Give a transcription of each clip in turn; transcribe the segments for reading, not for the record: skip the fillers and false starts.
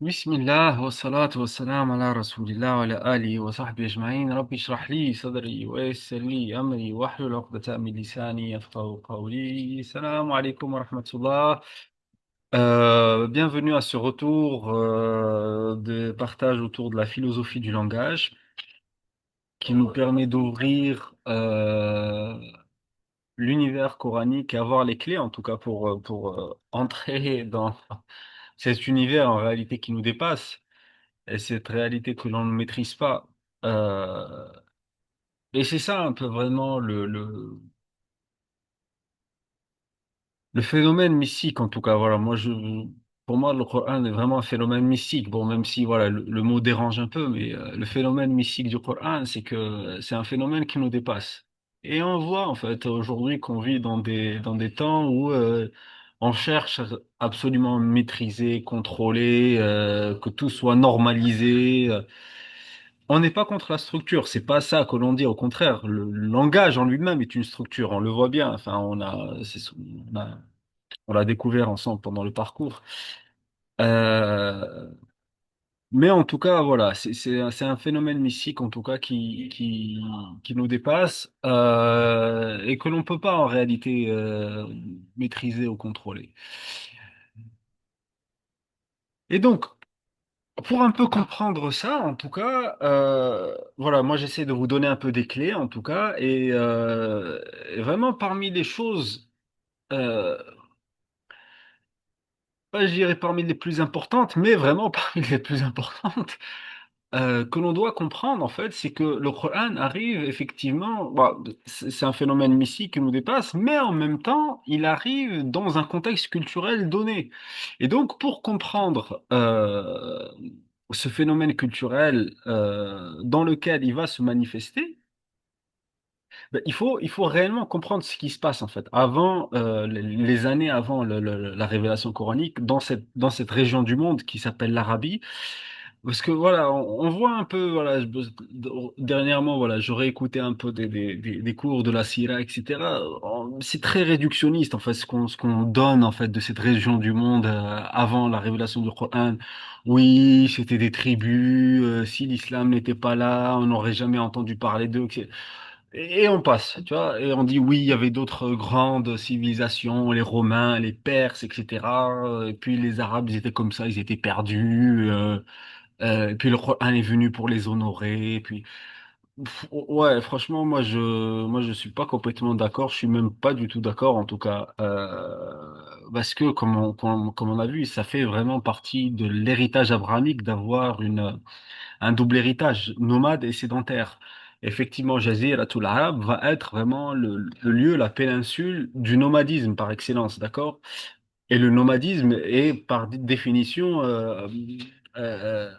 بسم الله والصلاة والسلام على رسول الله وعلى آله وصحبه أجمعين ربي اشرح لي صدري ويسر لي أمري واحلل عقدة من لساني يفقهوا قولي السلام عليكم ورحمة الله. Bienvenue à ce retour de partage autour de la philosophie du langage qui nous permet d'ouvrir l'univers coranique et avoir les clés en tout cas pour entrer dans cet univers en réalité qui nous dépasse. Et cette réalité que l'on ne maîtrise pas. Euh, et c'est ça un peu vraiment le phénomène mystique, en tout cas. Voilà, pour moi, le Coran est vraiment un phénomène mystique. Bon, même si voilà, le mot dérange un peu, mais le phénomène mystique du Coran, c'est que c'est un phénomène qui nous dépasse. Et on voit en fait aujourd'hui qu'on vit dans des temps où on cherche à absolument maîtriser, contrôler, que tout soit normalisé. On n'est pas contre la structure, c'est pas ça que l'on dit. Au contraire, le langage en lui-même est une structure. On le voit bien. Enfin, on a- on l'a découvert ensemble pendant le parcours. Euh, mais en tout cas, voilà, c'est un phénomène mystique en tout cas qui nous dépasse et que l'on peut pas en réalité maîtriser ou contrôler. Et donc, pour un peu comprendre ça, en tout cas, voilà, moi j'essaie de vous donner un peu des clés, en tout cas, et vraiment parmi les choses, euh, pas je dirais parmi les plus importantes, mais vraiment parmi les plus importantes, que l'on doit comprendre, en fait, c'est que le Coran arrive effectivement, bon, c'est un phénomène mystique qui nous dépasse, mais en même temps, il arrive dans un contexte culturel donné. Et donc, pour comprendre ce phénomène culturel dans lequel il va se manifester, ben, il faut réellement comprendre ce qui se passe, en fait, avant, les années avant la révélation coranique, dans cette région du monde qui s'appelle l'Arabie. Parce que voilà, on voit un peu, voilà, dernièrement, voilà, j'aurais écouté un peu des cours de la Sira, etc. C'est très réductionniste, en fait, ce qu'on donne, en fait, de cette région du monde avant la révélation du Coran. Oui, c'était des tribus, si l'islam n'était pas là, on n'aurait jamais entendu parler d'eux. Et on passe, tu vois, et on dit oui, il y avait d'autres grandes civilisations, les Romains, les Perses, etc. Et puis les Arabes, ils étaient comme ça, ils étaient perdus. Et puis le Coran est venu pour les honorer. Et puis, ouais, franchement, moi, je suis pas complètement d'accord. Je suis même pas du tout d'accord, en tout cas, parce que comme on a vu, ça fait vraiment partie de l'héritage abrahamique d'avoir un double héritage, nomade et sédentaire. Effectivement, Jaziratul Arab va être vraiment le lieu, la péninsule du nomadisme par excellence, d'accord? Et le nomadisme est par définition euh, euh,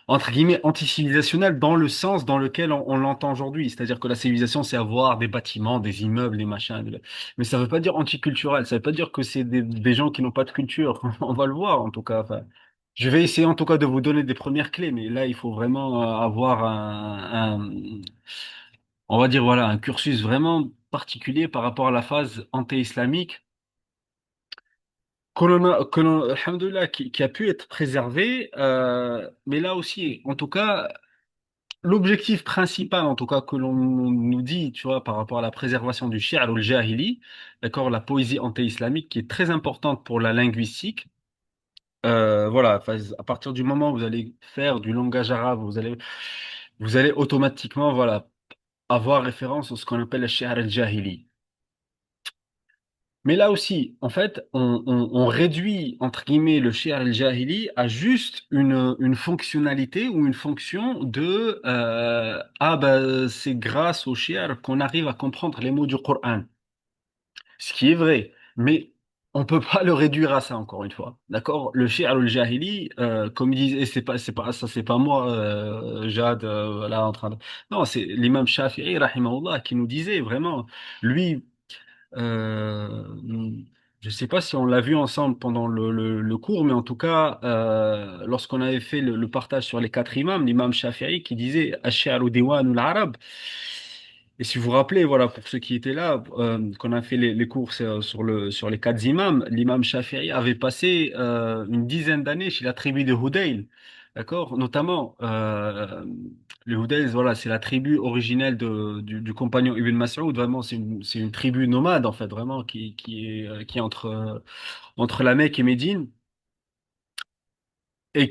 entre guillemets, anti-civilisationnel dans le sens dans lequel on l'entend aujourd'hui. C'est-à-dire que la civilisation, c'est avoir des bâtiments, des immeubles, des machins. Mais ça veut pas dire anticulturel. Ça veut pas dire que c'est des gens qui n'ont pas de culture. On va le voir, en tout cas. Enfin, je vais essayer, en tout cas, de vous donner des premières clés. Mais là, il faut vraiment avoir on va dire, voilà, un cursus vraiment particulier par rapport à la phase anté-islamique alhamdoulilah, qui a pu être préservé. Mais là aussi, en tout cas, l'objectif principal, en tout cas, que l'on nous dit, tu vois, par rapport à la préservation du shi'r ou le jahili, d'accord, la poésie anté-islamique qui est très importante pour la linguistique. Voilà, enfin, à partir du moment où vous allez faire du langage arabe, vous allez automatiquement, voilà, avoir référence à ce qu'on appelle le shi'r al-jahili. Mais là aussi, en fait, on réduit, entre guillemets, le shi'r al-jahili à juste une fonctionnalité ou une fonction de ah ben c'est grâce au shi'r qu'on arrive à comprendre les mots du Coran. Ce qui est vrai, mais on peut pas le réduire à ça encore une fois. D'accord? Le shi'r al-jahili, comme ils disent, et c'est pas ça, c'est pas moi, Jade, là en train de. Non, c'est l'imam Shafi'i, rahimahullah, qui nous disait vraiment, lui. Euh, je ne sais pas si on l'a vu ensemble pendant le cours, mais en tout cas, lorsqu'on avait fait le partage sur les quatre imams, l'imam Shafi'i qui disait Ash-shi'ru diwanul arab, Et si vous vous rappelez, voilà, pour ceux qui étaient là, qu'on a fait les cours sur les quatre imams, l'imam Shafi'i avait passé une dizaine d'années chez la tribu de Hudayl, d'accord? Notamment, les Hudayl, voilà, c'est la tribu originelle du compagnon Ibn Mas'ud. Vraiment, c'est une tribu nomade, en fait, vraiment, qui est entre la Mecque et Médine. Et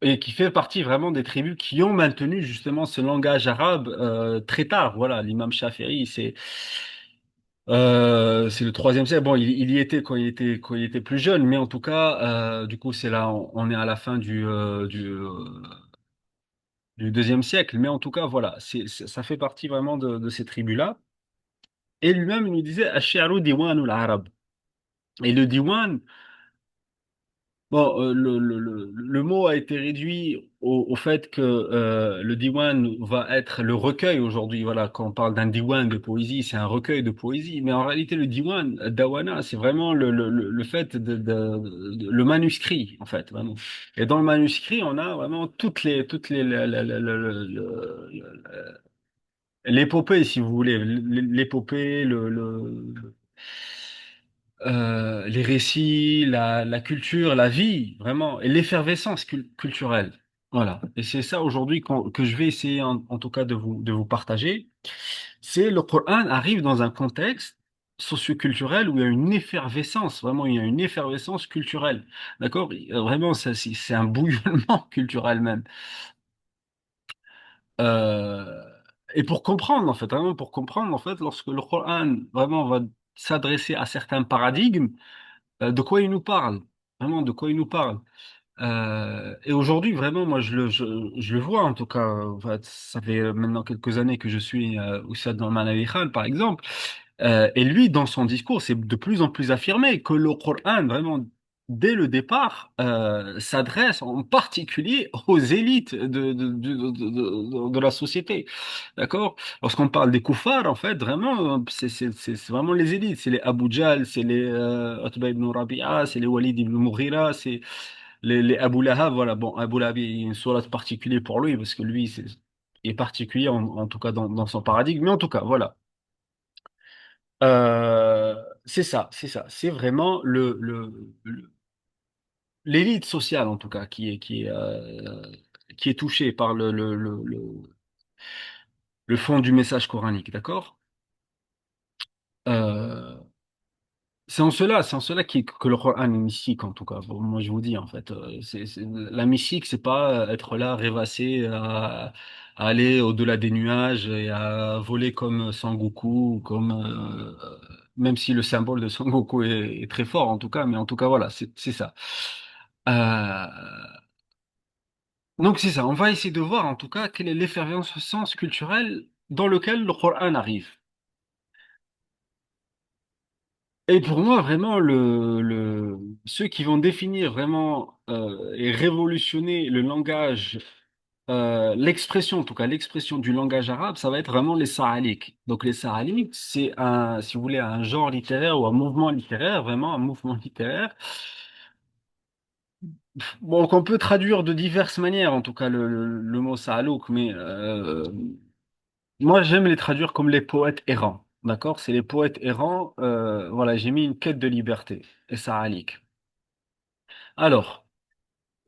et qui fait partie vraiment des tribus qui ont maintenu justement ce langage arabe très tard. Voilà, l'imam Shafi'i, c'est le troisième siècle. Bon, il y était quand il était plus jeune, mais en tout cas, du coup, c'est là, on est à la fin du deuxième siècle. Mais en tout cas, voilà, ça fait partie vraiment de ces tribus-là. Et lui-même, il nous disait, Ash-shi'ru diwanul arab. Et le diwan, bon, le mot a été réduit au fait que le diwan va être le recueil aujourd'hui. Voilà, quand on parle d'un diwan de poésie, c'est un recueil de poésie. Mais en réalité, le diwan, dawana, c'est vraiment le fait le manuscrit, en fait, vraiment. Et dans le manuscrit, on a vraiment toutes les, l'épopée, si vous voulez, l'épopée, les récits, la culture, la vie, vraiment, et l'effervescence culturelle. Voilà. Et c'est ça aujourd'hui que je vais essayer en tout cas de vous partager. C'est le Coran arrive dans un contexte socioculturel où il y a une effervescence, vraiment, il y a une effervescence culturelle. D'accord? Vraiment, c'est un bouillonnement culturel même. Euh, et pour comprendre, en fait, vraiment pour comprendre, en fait, lorsque le Coran vraiment va s'adresser à certains paradigmes, de quoi il nous parle? Vraiment, de quoi il nous parle? Et aujourd'hui, vraiment, moi, je le vois, en tout cas, en fait, ça fait maintenant quelques années que je suis Oustad Norman Ali Khan, par exemple, et lui, dans son discours, c'est de plus en plus affirmé que le Coran, vraiment, dès le départ, s'adresse en particulier aux élites de la société. D'accord? Lorsqu'on parle des koufars, en fait, vraiment, c'est vraiment les élites. C'est les Abu Jahl, c'est les Utbah ibn Rabi'a, c'est les Walid ibn Mughira, c'est les Abu Lahab. Voilà, bon, Abu Lahab, il y a une sourate particulière pour lui, parce que lui, il est particulier, en tout cas, dans son paradigme. Mais en tout cas, voilà. C'est ça, c'est ça. C'est vraiment l'élite sociale, en tout cas, qui est touchée par le fond du message coranique, d'accord? Euh, c'est en cela que le Coran est mystique, en tout cas. Bon, moi, je vous dis, en fait, la mystique, c'est pas être là, rêvasser, à aller au-delà des nuages et à voler comme Sangoku, ou comme, même si le symbole de Sangoku est très fort, en tout cas, mais en tout cas, voilà, c'est ça. Euh, donc, c'est ça. On va essayer de voir, en tout cas, quelle est l'effervescence culturelle dans lequel le Coran arrive. Et pour moi, vraiment, ceux qui vont définir vraiment et révolutionner le langage, l'expression, en tout cas l'expression du langage arabe, ça va être vraiment les Sa'aliks. Donc les Sa'aliks, c'est un, si vous voulez, un genre littéraire ou un mouvement littéraire, vraiment un mouvement littéraire. Bon, qu'on peut traduire de diverses manières, en tout cas le mot Sa'alouk, mais moi j'aime les traduire comme les poètes errants. D'accord? C'est les poètes errants. Voilà, j'ai mis une quête de liberté. Et Sa'alik. Alors,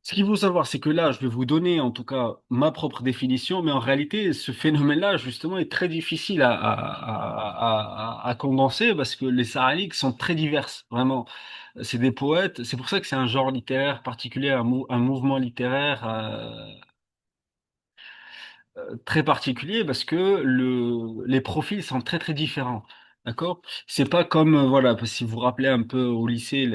ce qu'il faut savoir, c'est que là, je vais vous donner en tout cas ma propre définition, mais en réalité, ce phénomène-là, justement, est très difficile à condenser parce que les Saraliks sont très diverses, vraiment. C'est des poètes, c'est pour ça que c'est un genre littéraire particulier, un mouvement littéraire très particulier parce que les profils sont très très différents. D'accord? C'est pas comme, voilà, si vous vous rappelez un peu au lycée,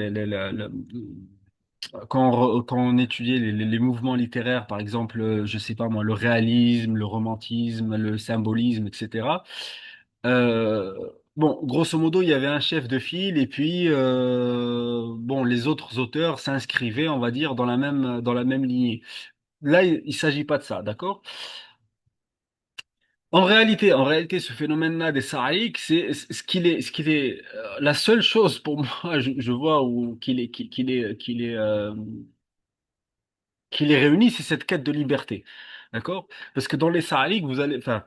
quand on étudiait les mouvements littéraires, par exemple, je sais pas moi, le réalisme, le romantisme, le symbolisme, etc. Euh, bon, grosso modo, il y avait un chef de file et puis bon, les autres auteurs s'inscrivaient, on va dire, dans la même lignée. Là, il s'agit pas de ça, d'accord? En réalité, ce phénomène-là des Saraïques, c'est ce qu'il est, la seule chose pour moi, je vois où qu'il les réunit, c'est cette quête de liberté. D'accord? Parce que dans les Sahariques, vous allez, enfin,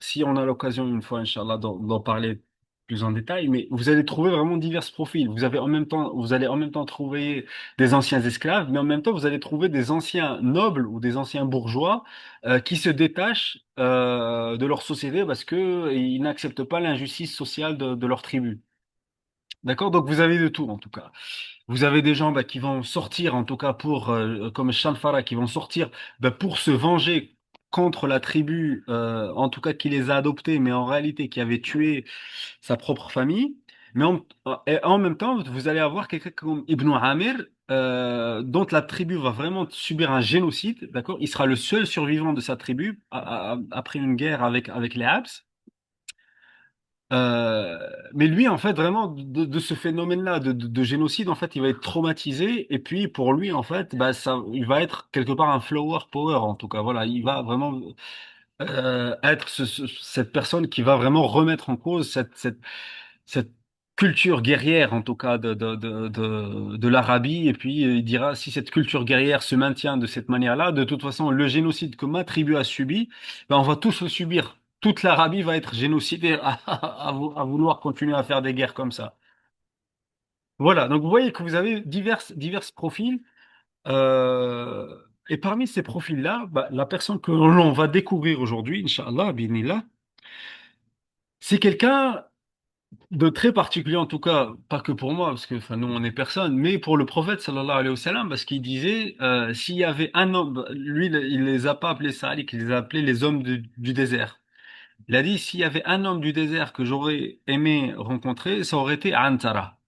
si on a l'occasion une fois, Inch'Allah, d'en parler plus en détail, mais vous allez trouver vraiment divers profils. Vous allez en même temps trouver des anciens esclaves, mais en même temps, vous allez trouver des anciens nobles ou des anciens bourgeois qui se détachent de leur société parce que ils n'acceptent pas l'injustice sociale de leur tribu. D'accord? Donc vous avez de tout en tout cas. Vous avez des gens bah, qui vont sortir, en tout cas pour, comme Shanfara, qui vont sortir bah, pour se venger contre la tribu, en tout cas qui les a adoptés, mais en réalité qui avait tué sa propre famille. Mais et en même temps, vous allez avoir quelqu'un comme Ibn Amir, dont la tribu va vraiment subir un génocide, d'accord? Il sera le seul survivant de sa tribu après une guerre avec les Habs. Euh, mais lui, en fait, vraiment, de ce phénomène-là, de génocide, en fait, il va être traumatisé. Et puis, pour lui, en fait, bah, il va être quelque part un flower power, en tout cas. Voilà, il va vraiment être cette personne qui va vraiment remettre en cause cette culture guerrière, en tout cas, de l'Arabie. Et puis, il dira, si cette culture guerrière se maintient de cette manière-là, de toute façon, le génocide que ma tribu a subi, ben, on va tous le subir. Toute l'Arabie va être génocidée à vouloir continuer à faire des guerres comme ça. Voilà, donc vous voyez que vous avez divers profils. Et parmi ces profils-là, bah, la personne que l'on va découvrir aujourd'hui, Inch'Allah, Bismillah, c'est quelqu'un de très particulier, en tout cas, pas que pour moi, parce que enfin, nous, on est personne, mais pour le prophète, sallallahu alayhi wa sallam, parce qu'il disait, s'il y avait un homme, lui, il les a pas appelés salik, il les a appelés les hommes du désert. Il a dit, s'il y avait un homme du désert que j'aurais aimé rencontrer, ça aurait été Antara.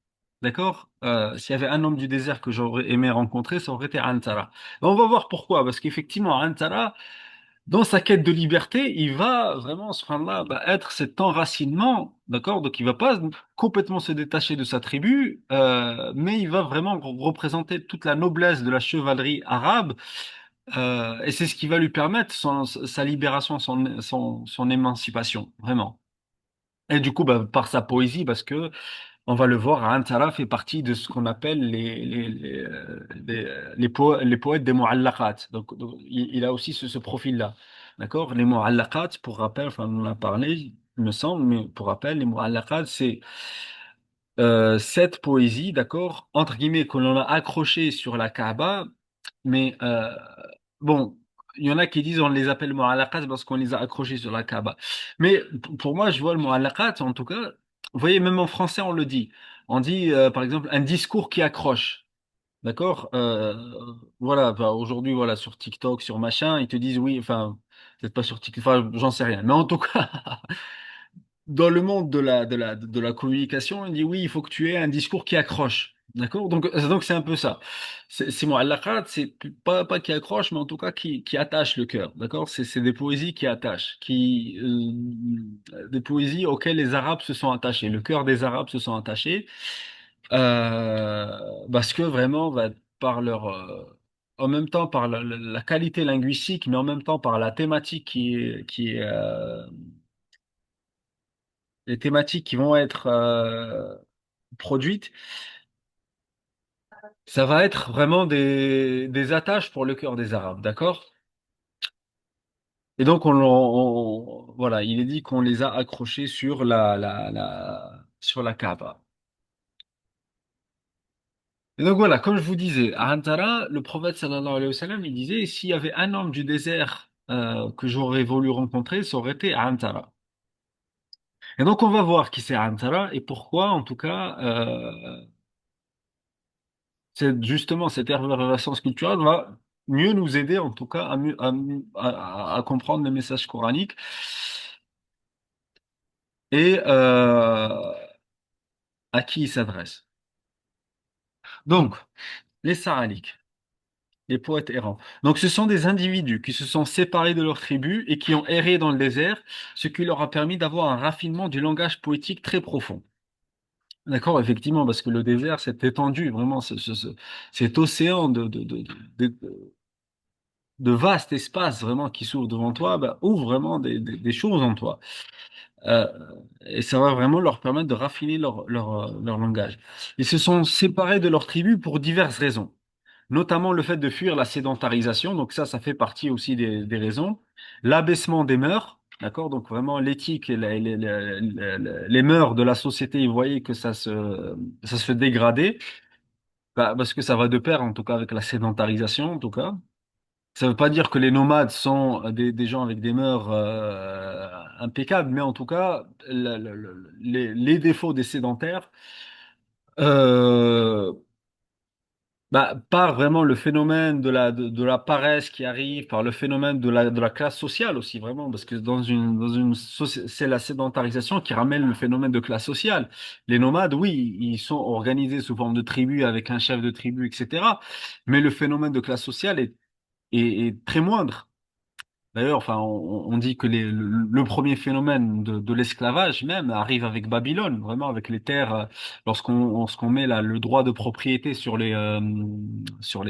D'accord? S'il y avait un homme du désert que j'aurais aimé rencontrer, ça aurait été Antara. On va voir pourquoi, parce qu'effectivement, Antara, dans sa quête de liberté, il va vraiment, subhanallah, bah, être cet enracinement, d'accord? Donc, il va pas complètement se détacher de sa tribu, mais il va vraiment représenter toute la noblesse de la chevalerie arabe, et c'est ce qui va lui permettre sa libération, son émancipation, vraiment. Et du coup, bah, par sa poésie, parce que on va le voir, Antara fait partie de ce qu'on appelle les poètes des mu'allaqat. Donc, il a aussi ce profil-là. D'accord? Les mu'allaqat, pour rappel, enfin, on en a parlé, il me semble, mais pour rappel, les mu'allaqat, c'est cette poésie, d'accord, entre guillemets, que l'on a accrochée sur la Kaaba, mais bon, il y en a qui disent on les appelle mu'allaqat parce qu'on les a accrochés sur la Kaaba. Mais pour moi, je vois le mu'allaqat, en tout cas, vous voyez, même en français, on le dit. On dit, par exemple, un discours qui accroche. D'accord? Voilà, enfin, aujourd'hui, voilà, sur TikTok, sur machin, ils te disent oui, enfin, peut-être pas sur TikTok, enfin, j'en sais rien. Mais en tout cas, dans le monde de la communication, on dit oui, il faut que tu aies un discours qui accroche. D'accord? Donc c'est un peu ça. C'est mu'allaqat, c'est pas qui accroche, mais en tout cas qui attache le cœur. D'accord? C'est des poésies qui attachent, des poésies auxquelles les Arabes se sont attachés. Le cœur des Arabes se sont attachés, parce que vraiment, bah, par leur, en même temps par la qualité linguistique, mais en même temps par la thématique qui est les thématiques qui vont être produites, ça va être vraiment des attaches pour le cœur des Arabes, d'accord? Et donc, voilà, il est dit qu'on les a accrochés sur sur la Kaaba. Et donc voilà, comme je vous disais, à Antara, le prophète sallallahu alayhi wa sallam, il disait, s'il y avait un homme du désert que j'aurais voulu rencontrer, ça aurait été Antara. Et donc on va voir qui c'est Antara et pourquoi, en tout cas, justement, cette reconnaissance culturelle va mieux nous aider, en tout cas, à comprendre le message coranique et à qui il s'adresse. Donc, les saraliques, les poètes errants. Donc, ce sont des individus qui se sont séparés de leur tribu et qui ont erré dans le désert, ce qui leur a permis d'avoir un raffinement du langage poétique très profond. D'accord, effectivement, parce que le désert, cette étendue, vraiment, cet océan de vastes espaces vraiment qui s'ouvrent devant toi, bah, ouvre vraiment des choses en toi. Euh, et ça va vraiment leur permettre de raffiner leur langage. Ils se sont séparés de leur tribu pour diverses raisons, notamment le fait de fuir la sédentarisation, donc ça fait partie aussi des raisons, l'abaissement des mœurs, D'accord? Donc vraiment l'éthique et les mœurs de la société, ils voyaient que ça se dégradait, bah, parce que ça va de pair, en tout cas, avec la sédentarisation, en tout cas. Ça veut pas dire que les nomades sont des gens avec des mœurs impeccables, mais en tout cas, les défauts des sédentaires, euh, bah, par vraiment le phénomène de la paresse qui arrive, par le phénomène de la classe sociale aussi, vraiment, parce que c'est la sédentarisation qui ramène le phénomène de classe sociale. Les nomades, oui, ils sont organisés sous forme de tribus avec un chef de tribu, etc. Mais le phénomène de classe sociale est très moindre. D'ailleurs, enfin, on dit que le premier phénomène de l'esclavage même arrive avec Babylone, vraiment avec les terres. Lorsqu'on met là, le droit de propriété sur sur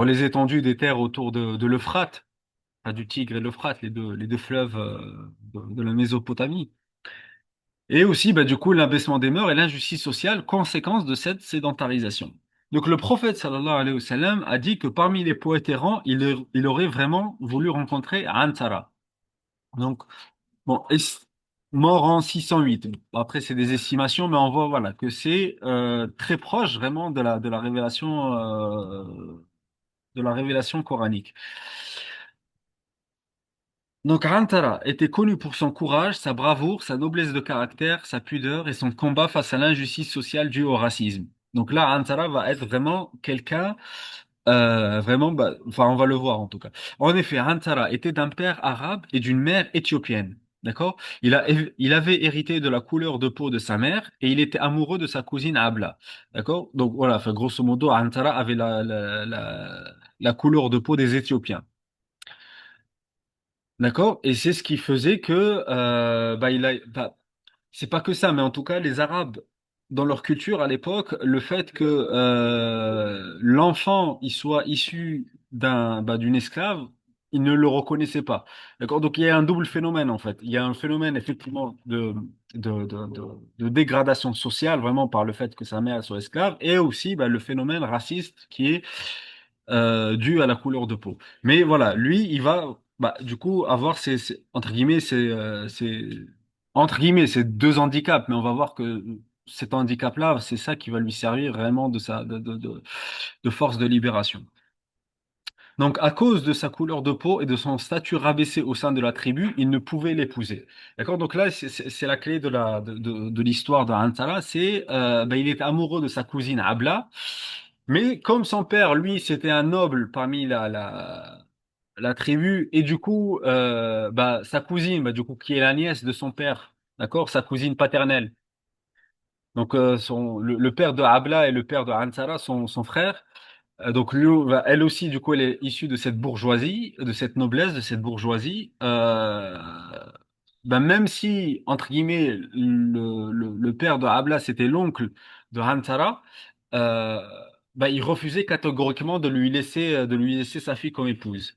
les étendues des terres autour de l'Euphrate, enfin, du Tigre et l'Euphrate, les deux fleuves de la Mésopotamie. Et aussi, bah, du coup, l'abaissement des mœurs et l'injustice sociale, conséquence de cette sédentarisation. Donc, le prophète, sallallahu alayhi wa sallam, a dit que parmi les poètes errants, il aurait vraiment voulu rencontrer Antara. Donc, bon, mort en 608. Après, c'est des estimations, mais on voit, voilà, que c'est très proche vraiment de la révélation coranique. Donc, Antara était connu pour son courage, sa bravoure, sa noblesse de caractère, sa pudeur et son combat face à l'injustice sociale due au racisme. Donc là, Antara va être vraiment quelqu'un, vraiment, bah, enfin, on va le voir en tout cas. En effet, Antara était d'un père arabe et d'une mère éthiopienne. D'accord? Il avait hérité de la couleur de peau de sa mère et il était amoureux de sa cousine Abla. D'accord? Donc voilà, enfin, grosso modo, Antara avait la couleur de peau des Éthiopiens. D'accord? Et c'est ce qui faisait que, bah, c'est pas que ça, mais en tout cas, les Arabes, dans leur culture à l'époque, le fait que l'enfant il soit issu d'une esclave, ils ne le reconnaissaient pas. D'accord? Donc il y a un double phénomène en fait. Il y a un phénomène effectivement de dégradation sociale, vraiment par le fait que sa mère soit esclave, et aussi bah, le phénomène raciste qui est dû à la couleur de peau. Mais voilà, lui, il va bah, du coup avoir entre guillemets entre guillemets ces deux handicaps, mais on va voir que cet handicap-là, c'est ça qui va lui servir vraiment de force de libération. Donc, à cause de sa couleur de peau et de son statut rabaissé au sein de la tribu, il ne pouvait l'épouser. D'accord? Donc là, c'est la clé de l'histoire de Antara. C'est, ben, il est amoureux de sa cousine Abla, mais comme son père, lui, c'était un noble parmi la tribu, et du coup, bah, sa cousine, bah, du coup, qui est la nièce de son père, d'accord? Sa cousine paternelle. Donc, le père de Abla et le père de Antara sont frères. Donc elle aussi, du coup, elle est issue de cette bourgeoisie, de cette noblesse, de cette bourgeoisie. Ben même si, entre guillemets, le père de Habla, c'était l'oncle de Hantara, euh, ben, il refusait catégoriquement de lui laisser sa fille comme épouse.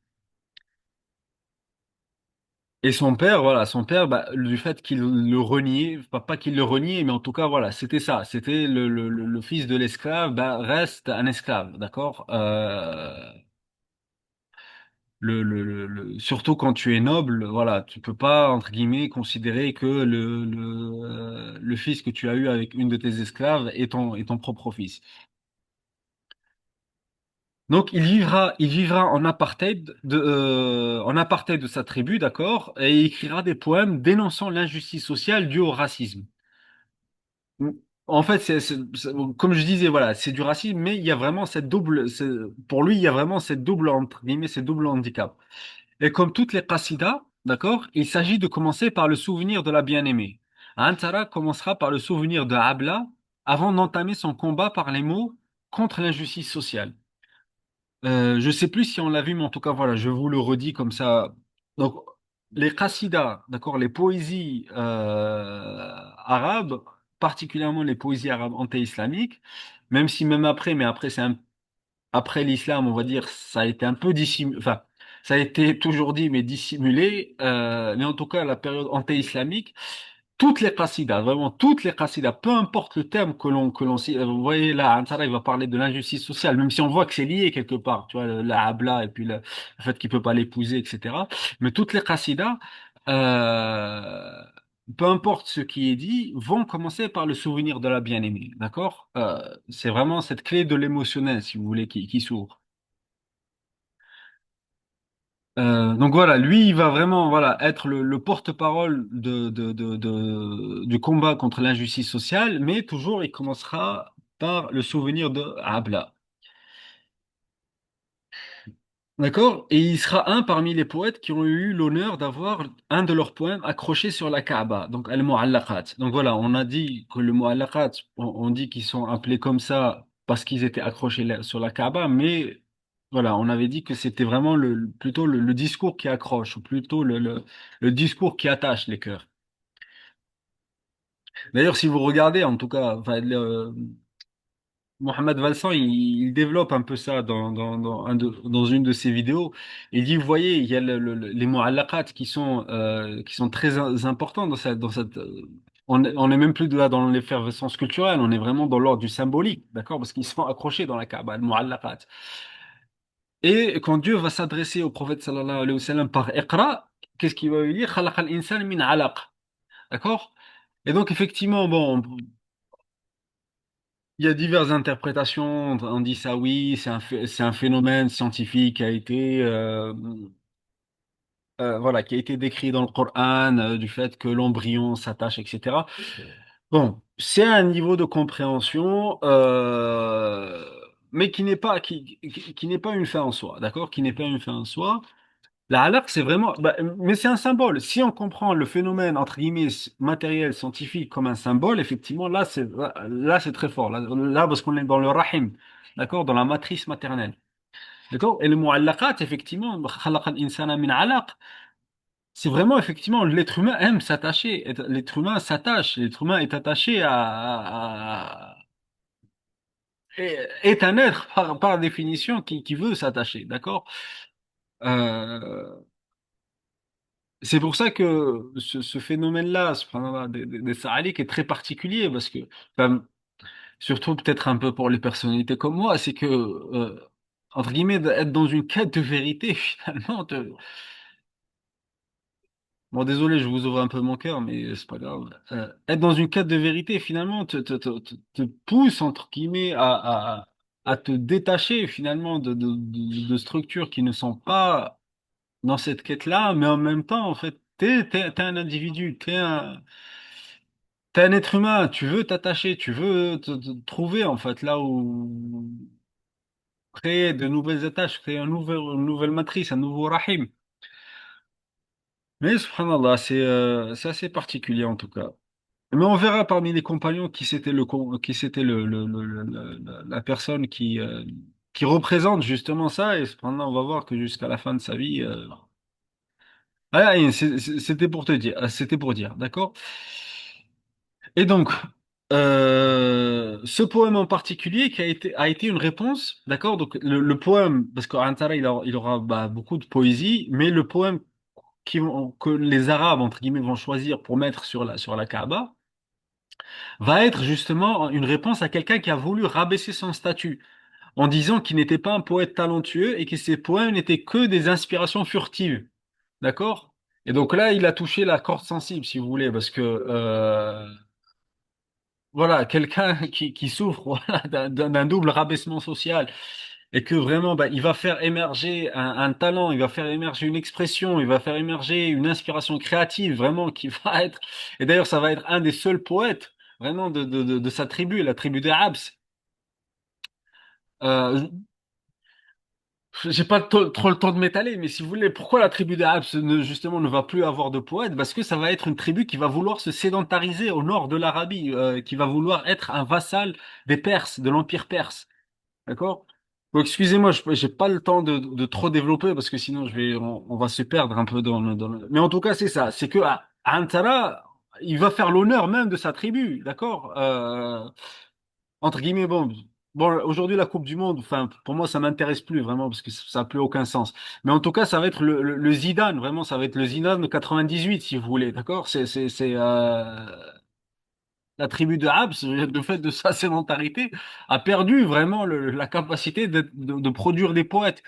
Et son père, voilà, son père, bah, du fait qu'il le reniait, pas qu'il le reniait, mais en tout cas, voilà, c'était ça. C'était le fils de l'esclave, bah, reste un esclave, d'accord? Surtout quand tu es noble, voilà, tu peux pas, entre guillemets, considérer que le fils que tu as eu avec une de tes esclaves est ton propre fils. Donc, il vivra en apartheid de sa tribu, d'accord, et il écrira des poèmes dénonçant l'injustice sociale due au racisme. En fait, comme je disais, voilà, c'est du racisme, mais il y a vraiment pour lui, il y a vraiment cette double, entre guillemets, cette double handicap. Et comme toutes les qasidas, d'accord, il s'agit de commencer par le souvenir de la bien-aimée. Antara commencera par le souvenir de Abla avant d'entamer son combat par les mots contre l'injustice sociale. Je sais plus si on l'a vu, mais en tout cas, voilà, je vous le redis comme ça. Donc, les qasidas, d'accord, les poésies arabes, particulièrement les poésies arabes anté-islamiques, même si même après, mais après après l'islam, on va dire, ça a été un peu dissimulé, enfin, ça a été toujours dit, mais dissimulé. Mais en tout cas, la période anté-islamique, toutes les qasidas, vraiment toutes les qasidas, peu importe le terme que l'on vous voyez là, Ansara, il va parler de l'injustice sociale, même si on voit que c'est lié quelque part, tu vois, la habla et puis le fait qu'il peut pas l'épouser, etc. Mais toutes les qasidas euh, peu importe ce qui est dit, vont commencer par le souvenir de la bien-aimée, d'accord? C'est vraiment cette clé de l'émotionnel, si vous voulez, qui s'ouvre. Donc voilà, lui, il va vraiment voilà être le porte-parole du combat contre l'injustice sociale, mais toujours il commencera par le souvenir de Abla. D'accord? Et il sera un parmi les poètes qui ont eu l'honneur d'avoir un de leurs poèmes accroché sur la Kaaba, donc Al-Mu'allaqat. Donc voilà, on a dit que le Mu'allaqat, on dit qu'ils sont appelés comme ça parce qu'ils étaient accrochés sur la Kaaba, mais voilà, on avait dit que c'était vraiment plutôt le discours qui accroche, ou plutôt le discours qui attache les cœurs. D'ailleurs, si vous regardez, en tout cas, enfin, Mohamed Valsan, il développe un peu ça dans une de ses vidéos. Il dit, vous voyez, il y a les mu'allaqat qui sont très importants dans cette, on est même plus là dans l'effervescence culturelle, on est vraiment dans l'ordre du symbolique, d'accord? Parce qu'ils sont accrochés dans la Kaaba, les mu'allaqat. Et quand Dieu va s'adresser au prophète sallallahu alayhi wa sallam par Iqra, qu'est-ce qu'il va lui dire? Khalaqa al-insan min alaq. D'accord? Et donc, effectivement, bon, il y a diverses interprétations. On dit ça, oui, c'est un phénomène scientifique qui a été, voilà, qui a été décrit dans le Coran, du fait que l'embryon s'attache, etc. Bon, c'est un niveau de compréhension, mais qui n'est pas une fin en soi, d'accord? Qui n'est pas une fin en soi. La halakha, c'est vraiment, mais c'est un symbole. Si on comprend le phénomène, entre guillemets, matériel, scientifique comme un symbole, effectivement, là, c'est très fort. Là, parce qu'on est dans le rahim, d'accord, dans la matrice maternelle. D'accord? Et le mu'allaqat, effectivement, khalaqa al-insana min alaq, c'est vraiment, effectivement, l'être humain aime s'attacher. L'être humain s'attache. L'être humain est attaché est un être, par définition, qui veut s'attacher. D'accord? Euh, C'est pour ça que ce phénomène-là, subhanallah, des sa'alik est très particulier parce que, enfin, surtout peut-être un peu pour les personnalités comme moi, c'est que, entre guillemets, être dans une quête de vérité, finalement, bon, désolé, je vous ouvre un peu mon cœur, mais c'est pas grave. Être dans une quête de vérité, finalement, te pousse, entre guillemets, à te détacher, finalement, de structures qui ne sont pas dans cette quête-là, mais en même temps, en fait, t'es un individu, t'es un être humain, tu veux t'attacher, tu veux te trouver, en fait, là où créer de nouvelles attaches, créer une nouvelle matrice, un nouveau rahim. Mais, subhanallah, c'est assez particulier, en tout cas. Mais on verra parmi les compagnons qui c'était la personne qui représente justement ça, et cependant, on va voir que jusqu'à la fin de sa vie, c'était pour te dire, c'était pour dire, d'accord? Et donc, ce poème en particulier a été une réponse, d'accord? Donc, le poème, parce qu'Antara, il aura beaucoup de poésie, mais le poème que les Arabes, entre guillemets, vont choisir pour mettre sur la Kaaba, va être justement une réponse à quelqu'un qui a voulu rabaisser son statut, en disant qu'il n'était pas un poète talentueux et que ses poèmes n'étaient que des inspirations furtives. D'accord? Et donc là, il a touché la corde sensible, si vous voulez, parce que voilà, quelqu'un qui souffre voilà, d'un double rabaissement social et que vraiment, il va faire émerger un talent, il va faire émerger une expression, il va faire émerger une inspiration créative, vraiment, qui va être, et d'ailleurs, ça va être un des seuls poètes, vraiment, de sa tribu, la tribu des Abs. Euh, j'ai pas trop le temps de m'étaler, mais si vous voulez, pourquoi la tribu des Abs justement ne va plus avoir de poètes? Parce que ça va être une tribu qui va vouloir se sédentariser au nord de l'Arabie, qui va vouloir être un vassal des Perses, de l'Empire perse. D'accord? Donc, excusez-moi, je j'ai pas le temps de trop développer parce que sinon on va se perdre un peu Mais en tout cas, c'est ça. C'est que Antara, il va faire l'honneur même de sa tribu. D'accord? Entre guillemets, bon, aujourd'hui, la Coupe du Monde, enfin, pour moi, ça m'intéresse plus vraiment parce que ça n'a plus aucun sens. Mais en tout cas, ça va être le Zidane, vraiment, ça va être le Zidane de 98, si vous voulez. D'accord? La tribu de Habs, de fait de sa sédentarité, a perdu vraiment la capacité de produire des poètes.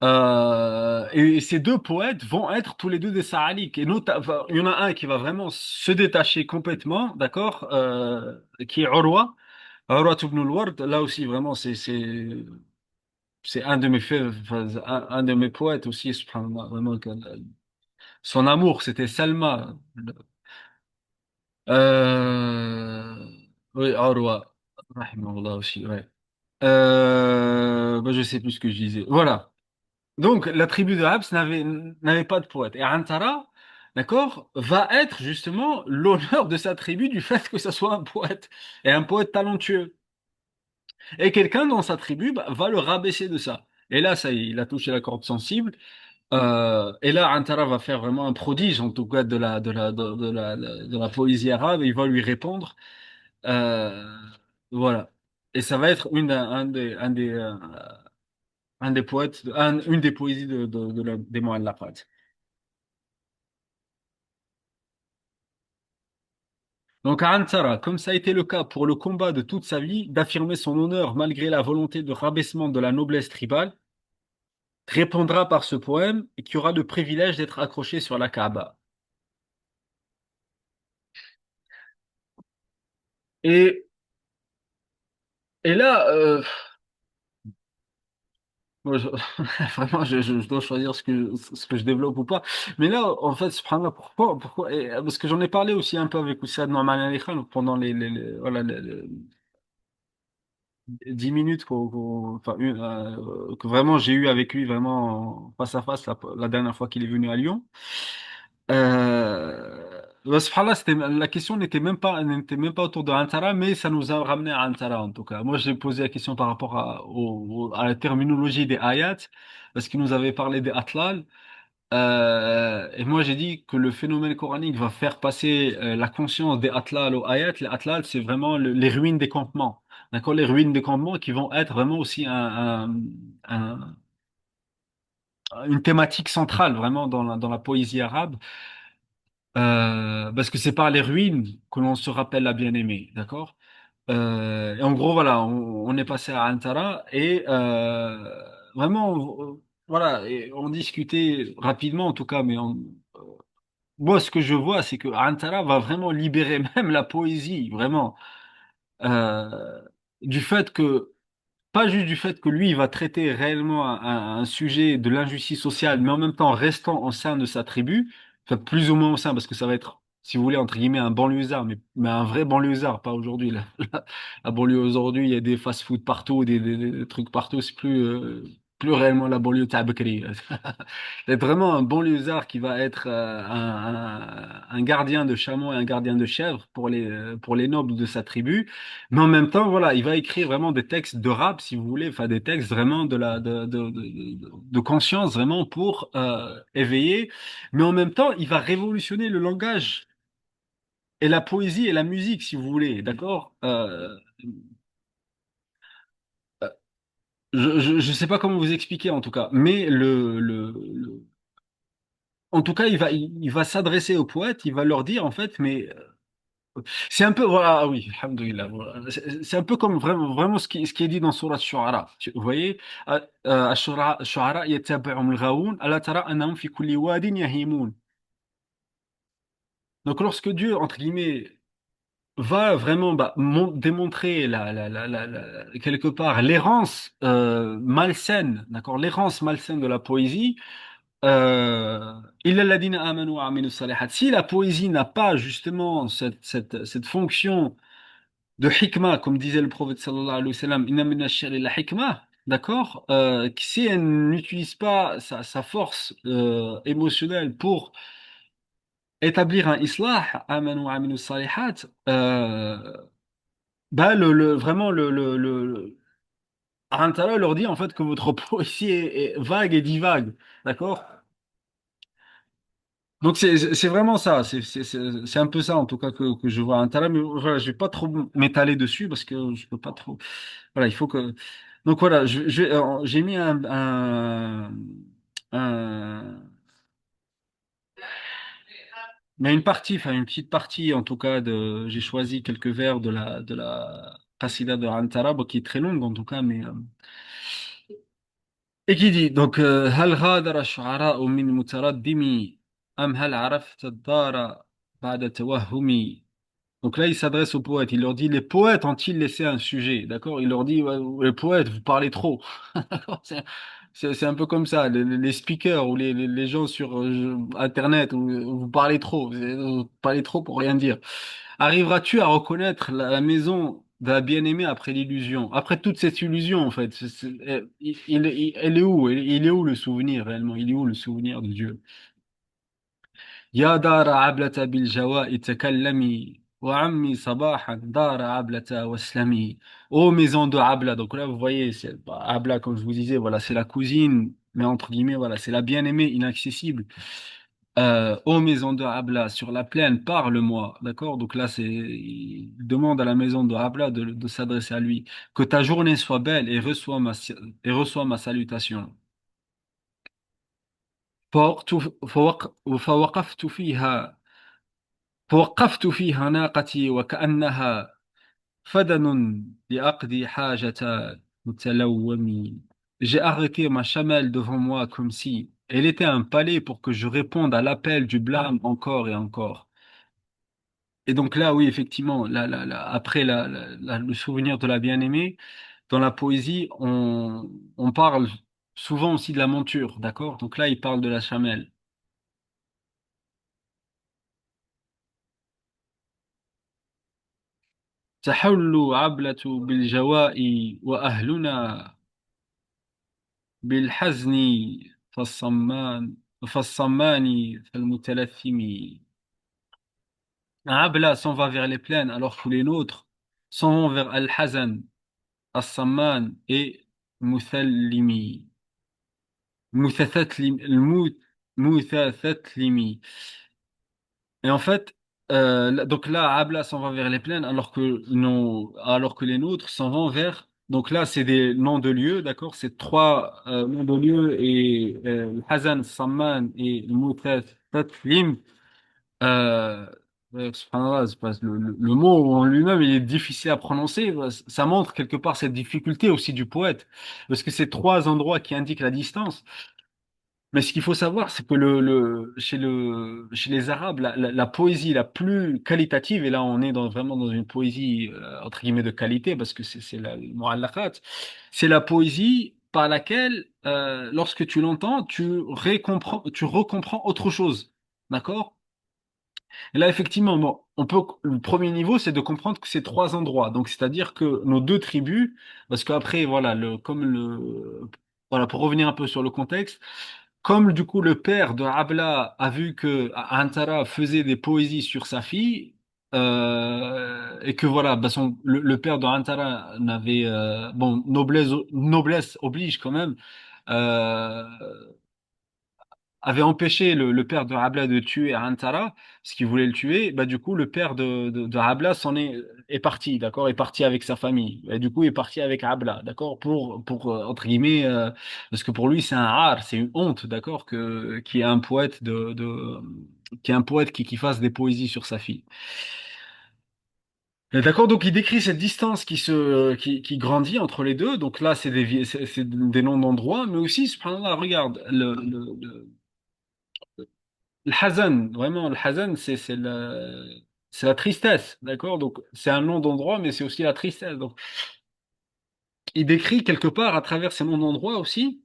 Et ces deux poètes vont être tous les deux des Sa'alik. Et enfin, il y en a un qui va vraiment se détacher complètement, d'accord, qui est Urwa. Urwa ibn al-Ward, là aussi, vraiment, c'est un de mes faits, enfin, un de mes poètes aussi, subhanallah, vraiment, son amour, c'était Salma. Euh, oui, Urwa, rahimahullah aussi, ouais. Bah, je sais plus ce que je disais. Voilà. Donc, la tribu de Habs n'avait pas de poète. Et Antara, d'accord, va être justement l'honneur de sa tribu du fait que ce soit un poète, et un poète talentueux. Et quelqu'un dans sa tribu bah, va le rabaisser de ça. Et là, ça y est, il a touché la corde sensible. Et là, Antara va faire vraiment un prodige, en tout cas, de la poésie arabe, et il va lui répondre. Euh, voilà. Et ça va être un des poètes, une des poésies des Moines de la Pâte. Donc Antara, comme ça a été le cas pour le combat de toute sa vie, d'affirmer son honneur malgré la volonté de rabaissement de la noblesse tribale, répondra par ce poème et qui aura le privilège d'être accroché sur la Kaaba. Et, et là, moi, vraiment, je dois choisir ce que je développe ou pas. Mais là, en fait, subhanallah, pourquoi, parce que j'en ai parlé aussi un peu avec Oussad Norman Ali Khan pendant voilà, 10 minutes enfin, que vraiment j'ai eu avec lui vraiment face à face la dernière fois qu'il est venu à Lyon. Subhanallah, la question n'était même pas autour de Antara, mais ça nous a ramené à Antara en tout cas. Moi, j'ai posé la question par rapport à la terminologie des ayats, parce qu'il nous avait parlé des atlal. Et moi, j'ai dit que le phénomène coranique va faire passer la conscience des atlal aux ayats. Les atlal, c'est vraiment les ruines des campements. D'accord? Les ruines des campements qui vont être vraiment aussi un- une thématique centrale vraiment dans la poésie arabe. Parce que c'est par les ruines que l'on se rappelle la bien-aimée, d'accord? Et en gros, voilà, on est passé à Antara et vraiment, voilà, et on discutait rapidement en tout cas, moi, ce que je vois, c'est que Antara va vraiment libérer même la poésie, vraiment, euh, du fait que pas juste du fait que lui, il va traiter réellement un sujet de l'injustice sociale, mais en même temps restant au sein de sa tribu, enfin plus ou moins au sein, parce que ça va être, si vous voulez, entre guillemets, un banlieusard, mais un vrai banlieusard, pas aujourd'hui. La banlieue aujourd'hui, il y a des fast-food partout, des trucs partout, c'est plus réellement la banlieue Tabakri. C'est vraiment un banlieusard qui va être un gardien de chameau et un gardien de chèvre pour les nobles de sa tribu. Mais en même temps, voilà, il va écrire vraiment des textes de rap, si vous voulez, enfin des textes vraiment de conscience, vraiment pour éveiller. Mais en même temps, il va révolutionner le langage et la poésie et la musique, si vous voulez, d'accord? Euh, je sais pas comment vous expliquer en tout cas, mais en tout cas, il va s'adresser aux poètes, il va leur dire en fait, mais c'est un peu, voilà, ah oui, alhamdoulilah, voilà. C'est un peu comme vraiment ce qui est dit dans Surat Shu'ara. Vous voyez, Shu'ara yattabi'um al-ghawun, ala tara annahum fi kulli wadin yahimun. Donc lorsque Dieu, entre guillemets, va vraiment bah, démontrer quelque part l'errance malsaine, d'accord, l'errance malsaine de la poésie, illa alladhina amanu wa amilus salihat. Si la poésie n'a pas justement cette fonction de hikmah, comme disait le prophète sallallahu alayhi wa sallam, inna min ash-shi'ri la hikmah, d'accord, si elle n'utilise pas sa force émotionnelle pour établir un islah, amanu wa aminu salihat, bah vraiment Allah Ta'ala leur dit en fait que votre poésie est vague et divague, d'accord? Donc c'est vraiment ça, c'est un peu ça en tout cas que je vois à l'intérieur, mais voilà, je vais pas trop m'étaler dessus parce que je peux pas trop. Voilà, il faut que. Donc voilà, j'ai mis un- mais une partie, enfin une petite partie en tout cas j'ai choisi quelques vers de la Qasida de Antara, bon, qui est très longue en tout cas, mais Et qui dit, donc, هل غادر الشعراء من متردمي أم هل عرفت الدار بعد توهمي. Donc là, il s'adresse aux poètes. Il leur dit, les poètes ont-ils laissé un sujet? D'accord? Il leur dit, ouais, les poètes, vous parlez trop. D'accord. C'est un peu comme ça. Les speakers ou les gens sur Internet, vous parlez trop. Vous parlez trop pour rien dire. Arriveras-tu à reconnaître la maison de la bien-aimée après l'illusion? Après toute cette illusion, en fait, elle est où? Il est où le souvenir réellement? Il est où le souvenir de Dieu? يا دار عبلة بالجواء تكلمي وعمي صباحا دار عبلة واسلمي. Ô maison de Abla. Donc là, vous voyez, Abla, comme je vous disais, voilà, c'est la cousine, mais entre guillemets, voilà, c'est la bien-aimée inaccessible. Ô maison de Abla, sur la plaine, parle-moi. D'accord? Donc là, il demande à la maison de Abla de s'adresser à lui. Que ta journée soit belle et reçois ma salutation. فوقت فوقفت فيها فوقفت فيها ناقتي وكأنها فدن لأقضي حاجة متلومي. J'ai arrêté ma chamelle devant moi comme si elle était un palais pour que je réponde à l'appel du blâme encore et encore. Et donc là, oui, effectivement, après le souvenir de la bien-aimée, dans la poésie, on parle souvent aussi de la monture, d'accord? Donc là, il parle de la chamelle. تحل عبلة بالجواء وأهلنا بالحزن فالصمان فالصمان فالمتلثم. Un Abla s'en va vers les plaines alors que les nôtres s'en vont vers Al-Hazan, As-Samman et Muthallimi. Muthathatlim- Muthathatlimi. Et en fait, donc là, Abla s'en va vers les plaines alors que, non, alors que les nôtres s'en vont vers. Donc là, c'est des noms de lieux, d'accord? C'est trois noms de lieux et Hazan, Samman et Mutatlim. Euh, subhanallah, le mot en lui-même, il est difficile à prononcer. Ça montre quelque part cette difficulté aussi du poète, parce que c'est trois endroits qui indiquent la distance. Mais ce qu'il faut savoir, c'est que chez les Arabes, la poésie la plus qualitative, et là on est vraiment dans une poésie entre guillemets de qualité, parce que c'est le mu'allaqat, c'est la poésie par laquelle, lorsque tu l'entends, tu recomprends autre chose. D'accord? Et là, effectivement, bon, le premier niveau, c'est de comprendre que c'est trois endroits. Donc, c'est-à-dire que nos deux tribus, parce qu'après, voilà, voilà, pour revenir un peu sur le contexte, comme du coup le père de Abla a vu que Antara faisait des poésies sur sa fille, et que voilà, bah, le père de Antara n'avait, bon, noblesse oblige quand même, euh, avait empêché le père de Rabla de tuer Antara, ce qui voulait le tuer, bah du coup le père de Rabla est parti, d'accord, est parti avec sa famille. Et du coup est parti avec Rabla, d'accord, pour entre guillemets, parce que pour lui c'est un art, c'est une honte, d'accord, que qu'il y ait un poète qu'il y ait un poète qui fasse des poésies sur sa fille. Et d'accord, donc il décrit cette distance qui grandit entre les deux. Donc là, c'est des noms d'endroits, mais aussi, subhanallah, regarde, le Hazan, vraiment, le Hazan, c'est la tristesse, d'accord? Donc, c'est un nom d'endroit, mais c'est aussi la tristesse. Donc, il décrit quelque part, à travers ces noms d'endroits aussi,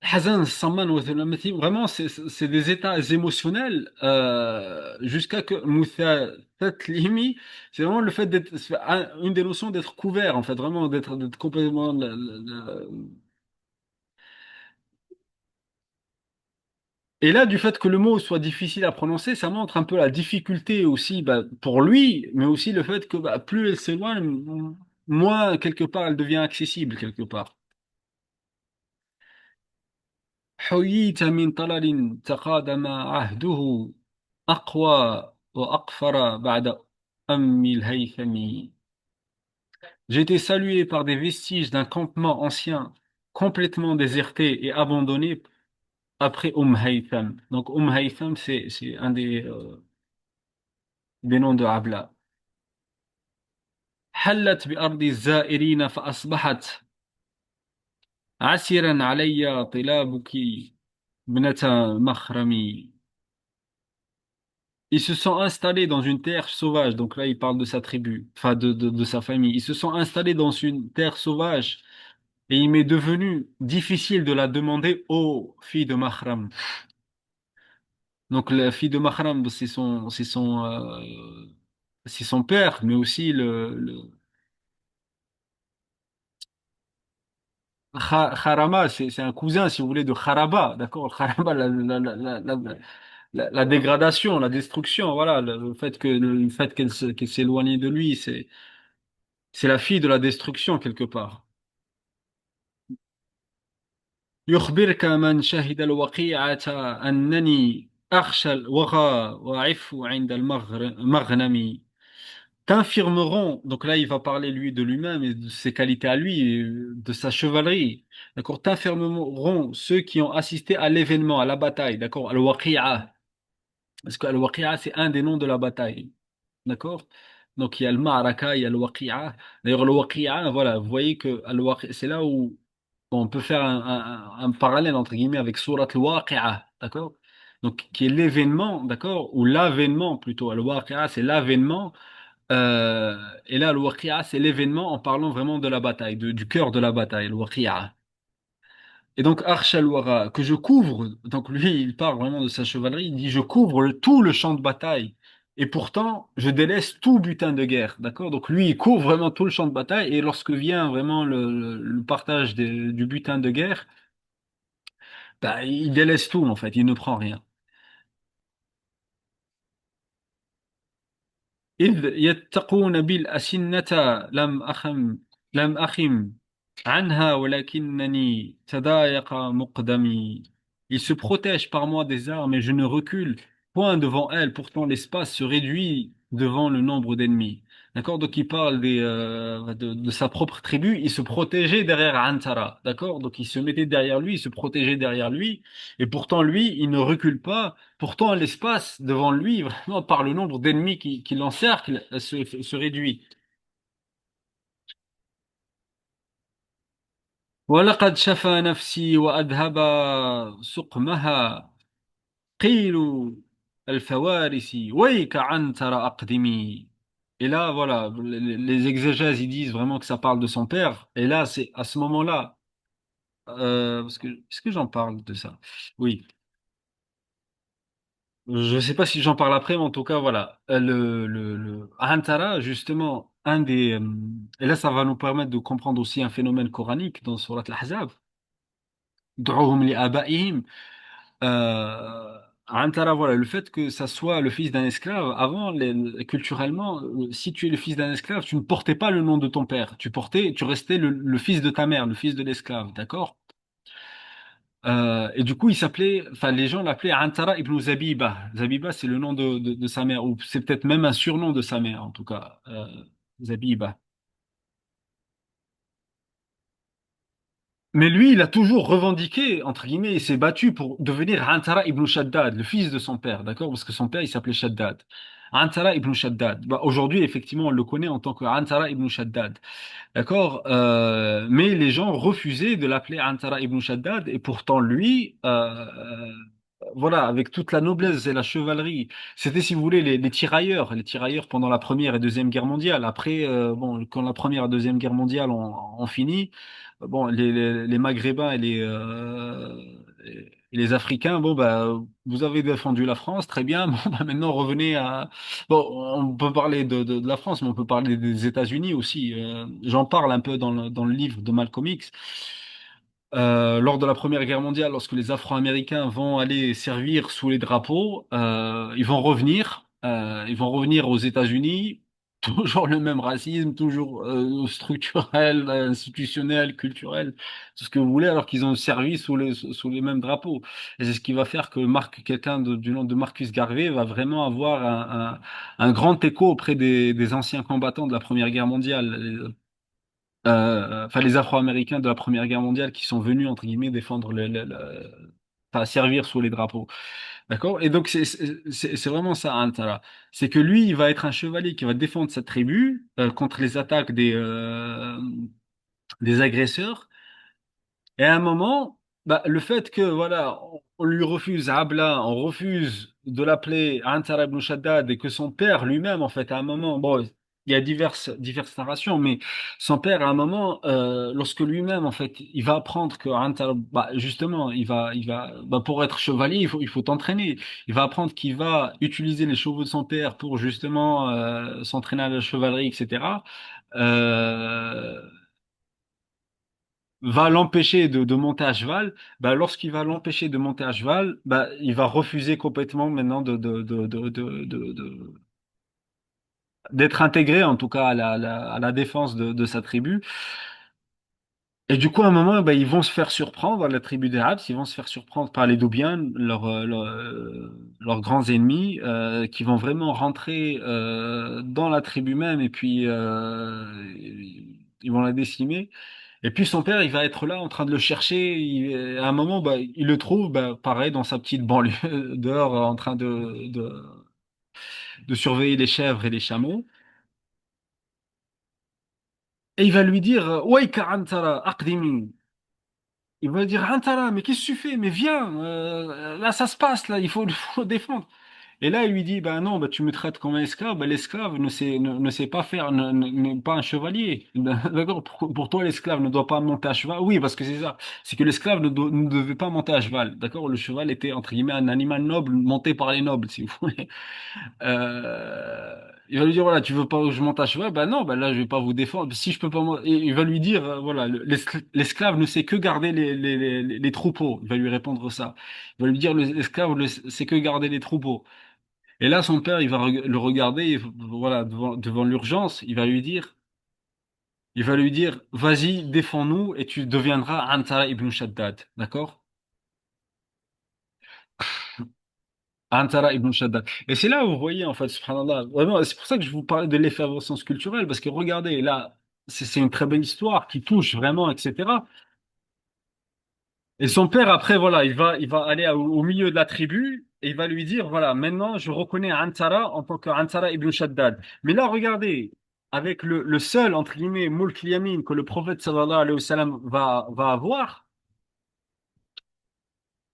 Hazan, Samman, wa Thulamati, vraiment, c'est des états émotionnels, jusqu'à que Moussa Tatlimi, c'est vraiment le fait une des notions d'être couvert, en fait, vraiment, d'être complètement, et là, du fait que le mot soit difficile à prononcer, ça montre un peu la difficulté aussi, bah, pour lui, mais aussi le fait que bah, plus elle s'éloigne, moins quelque part elle devient accessible quelque part. حييت من طلل تقادم عهده أقوى وأقفر بعد أم الهيثم. J'ai été salué par des vestiges d'un campement ancien, complètement déserté et abandonné après Haytham. Donc Haytham, c'est un des noms de Abla. حلت بأرض الزائرين فأصبحت عسيرا علي طلابك ابنة مخرمي. Ils se sont installés dans une terre sauvage. Donc là, il parle de sa tribu, enfin de sa famille. Ils se sont installés dans une terre sauvage et il m'est devenu difficile de la demander aux filles de Mahram. Donc la fille de Mahram, c'est son père, mais aussi Kharama, c'est un cousin, si vous voulez, de Kharaba, d'accord? Kharaba, la dégradation, la destruction, voilà, le fait qu'elle s'éloigne de lui, c'est la fille de la destruction quelque part. يخبرك من شهد الوقيعة أنني أخشى الوغى وأعف عند المغنم. T'infirmeront, donc là il va parler lui de lui-même et de ses qualités à lui, et de sa chevalerie, d'accord? T'infirmeront ceux qui ont assisté à l'événement, à la bataille, d'accord? Al-Waqi'a, parce que Al-Waqi'a c'est un des noms de la bataille, d'accord? Donc il y a le Ma'araka, il y a le Waqi'a. D'ailleurs le Waqi'a, voilà, vous voyez que c'est là où on peut faire un parallèle entre guillemets avec Surat Al-Waqi'a, d'accord? Donc qui est l'événement, d'accord? Ou l'avènement plutôt. Al-Waqi'a c'est l'avènement. Et là, al-Waqi'a, c'est l'événement en parlant vraiment de la bataille, du cœur de la bataille, al-Waqi'a. Et donc, Arsh al-Wara, que je couvre, donc lui, il parle vraiment de sa chevalerie, il dit, je couvre tout le champ de bataille, et pourtant, je délaisse tout butin de guerre, d'accord? Donc lui, il couvre vraiment tout le champ de bataille, et lorsque vient vraiment le partage du butin de guerre, bah, il délaisse tout, en fait, il ne prend rien. إذ يتقون بالأسنة لم أخم لم أخم عنها ولكنني تضايق مقدمي. Ils se protègent par moi des armes et je ne recule point devant elles, pourtant l'espace se réduit devant le nombre d'ennemis. D'accord? Donc il parle de sa propre tribu, il se protégeait derrière Antara. D'accord? Donc il se mettait derrière lui, il se protégeait derrière lui, et pourtant lui, il ne recule pas. Pourtant, l'espace devant lui, vraiment, par le nombre d'ennemis qui l'encerclent, se réduit. ولقد شفى نفسي وأذهب سقمها قيل الفوارس ويك عنتر أقدمي. Et là, voilà, les exégèses, ils disent vraiment que ça parle de son père. Et là, c'est à ce moment-là, parce que, est-ce que j'en parle de ça? Oui. Je ne sais pas si j'en parle après, mais en tout cas, voilà. Hantara, justement, et là, ça va nous permettre de comprendre aussi un phénomène coranique dans Surat Al-Ahzab. Du'uhum li aba'ihim. Hantara, voilà, le fait que ça soit le fils d'un esclave, avant, culturellement, si tu es le fils d'un esclave, tu ne portais pas le nom de ton père. Tu restais le fils de ta mère, le fils de l'esclave, d'accord? Et du coup, enfin, les gens l'appelaient Antara ibn Zabiba. Zabiba, c'est le nom de sa mère, ou c'est peut-être même un surnom de sa mère, en tout cas, Zabiba. Mais lui, il a toujours revendiqué, entre guillemets, il s'est battu pour devenir Antara ibn Shaddad, le fils de son père, d'accord? Parce que son père, il s'appelait Shaddad. Antara ibn Shaddad. Bah, aujourd'hui, effectivement, on le connaît en tant que Antara ibn Shaddad. D'accord? Mais les gens refusaient de l'appeler Antara ibn Shaddad et pourtant lui, voilà, avec toute la noblesse et la chevalerie, c'était si vous voulez les tirailleurs pendant la Première et Deuxième Guerre mondiale. Après, bon, quand la Première et Deuxième Guerre mondiale ont fini, bon, les Maghrébins et les Africains, bon bah, vous avez défendu la France, très bien. Bon, bah, maintenant revenez à bon, on peut parler de la France, mais on peut parler des États-Unis aussi. J'en parle un peu dans le livre de Malcolm X. Lors de la Première Guerre mondiale, lorsque les Afro-Américains vont aller servir sous les drapeaux, ils vont revenir aux États-Unis. Toujours le même racisme, toujours structurel, institutionnel, culturel, tout ce que vous voulez, alors qu'ils ont servi sous les mêmes drapeaux. Et c'est ce qui va faire que quelqu'un du nom de Marcus Garvey va vraiment avoir un grand écho auprès des anciens combattants de la Première Guerre mondiale, enfin les Afro-Américains de la Première Guerre mondiale qui sont venus, entre guillemets, défendre enfin, servir sous les drapeaux. D'accord? Et donc c'est vraiment ça, Antara. C'est que lui, il va être un chevalier qui va défendre sa tribu contre les attaques des agresseurs. Et à un moment, bah, le fait que voilà, on lui refuse Abla, on refuse de l'appeler Antara ibn Shaddad et que son père lui-même, en fait, à un moment, bon, il y a diverses narrations, mais son père, à un moment, lorsque lui-même, en fait, il va apprendre que Antara, bah, justement, bah, pour être chevalier, il faut t'entraîner. Il va apprendre qu'il va utiliser les chevaux de son père pour justement s'entraîner à la chevalerie, etc. Euh, va l'empêcher de monter à cheval, bah, lorsqu'il va l'empêcher de monter à cheval, bah, il va refuser complètement maintenant d'être intégré, en tout cas, à la défense de sa tribu. Et du coup, à un moment, bah, ils vont se faire surprendre, la tribu des Habs, ils vont se faire surprendre par les Doubiens, leurs grands ennemis, qui vont vraiment rentrer dans la tribu même, et puis ils vont la décimer. Et puis son père, il va être là en train de le chercher. À un moment, bah, il le trouve, bah, pareil, dans sa petite banlieue, dehors, en train de surveiller les chèvres et les chameaux. Et il va lui dire, Waïka Antara, Aqdimi. Il va lui dire, Antara, mais qu'est-ce que tu fais? Mais viens, là, ça se passe, là, il faut défendre. Et là, il lui dit, ben non, ben, tu me traites comme un esclave. Ben, l'esclave ne sait pas faire, n'est pas un chevalier. D'accord? Pour toi, l'esclave ne doit pas monter à cheval. Oui, parce que c'est ça. C'est que l'esclave ne devait pas monter à cheval. D'accord? Le cheval était, entre guillemets, un animal noble monté par les nobles, si vous voulez. Il va lui dire, voilà, tu veux pas que je monte à cheval? Ben non, ben là, je vais pas vous défendre. Si je peux pas, et il va lui dire, voilà, l'esclave ne sait que garder les troupeaux. Il va lui répondre ça. Il va lui dire, l'esclave ne sait que garder les troupeaux. Et là, son père, il va le regarder, et voilà, devant l'urgence, il va lui dire, vas-y, défends-nous et tu deviendras Antara ibn Shaddad, d'accord? Antara ibn Shaddad. Et c'est là où vous voyez, en fait, subhanallah, vraiment, c'est pour ça que je vous parlais de l'effervescence culturelle, parce que regardez, là, c'est une très belle histoire qui touche vraiment, etc. Et son père, après, voilà, il va aller au milieu de la tribu et il va lui dire, voilà, maintenant, je reconnais Antara en tant qu'Antara ibn Shaddad. Mais là, regardez, avec le seul, entre guillemets, Mulk Yamin que le prophète sallallahu alayhi wa sallam va avoir,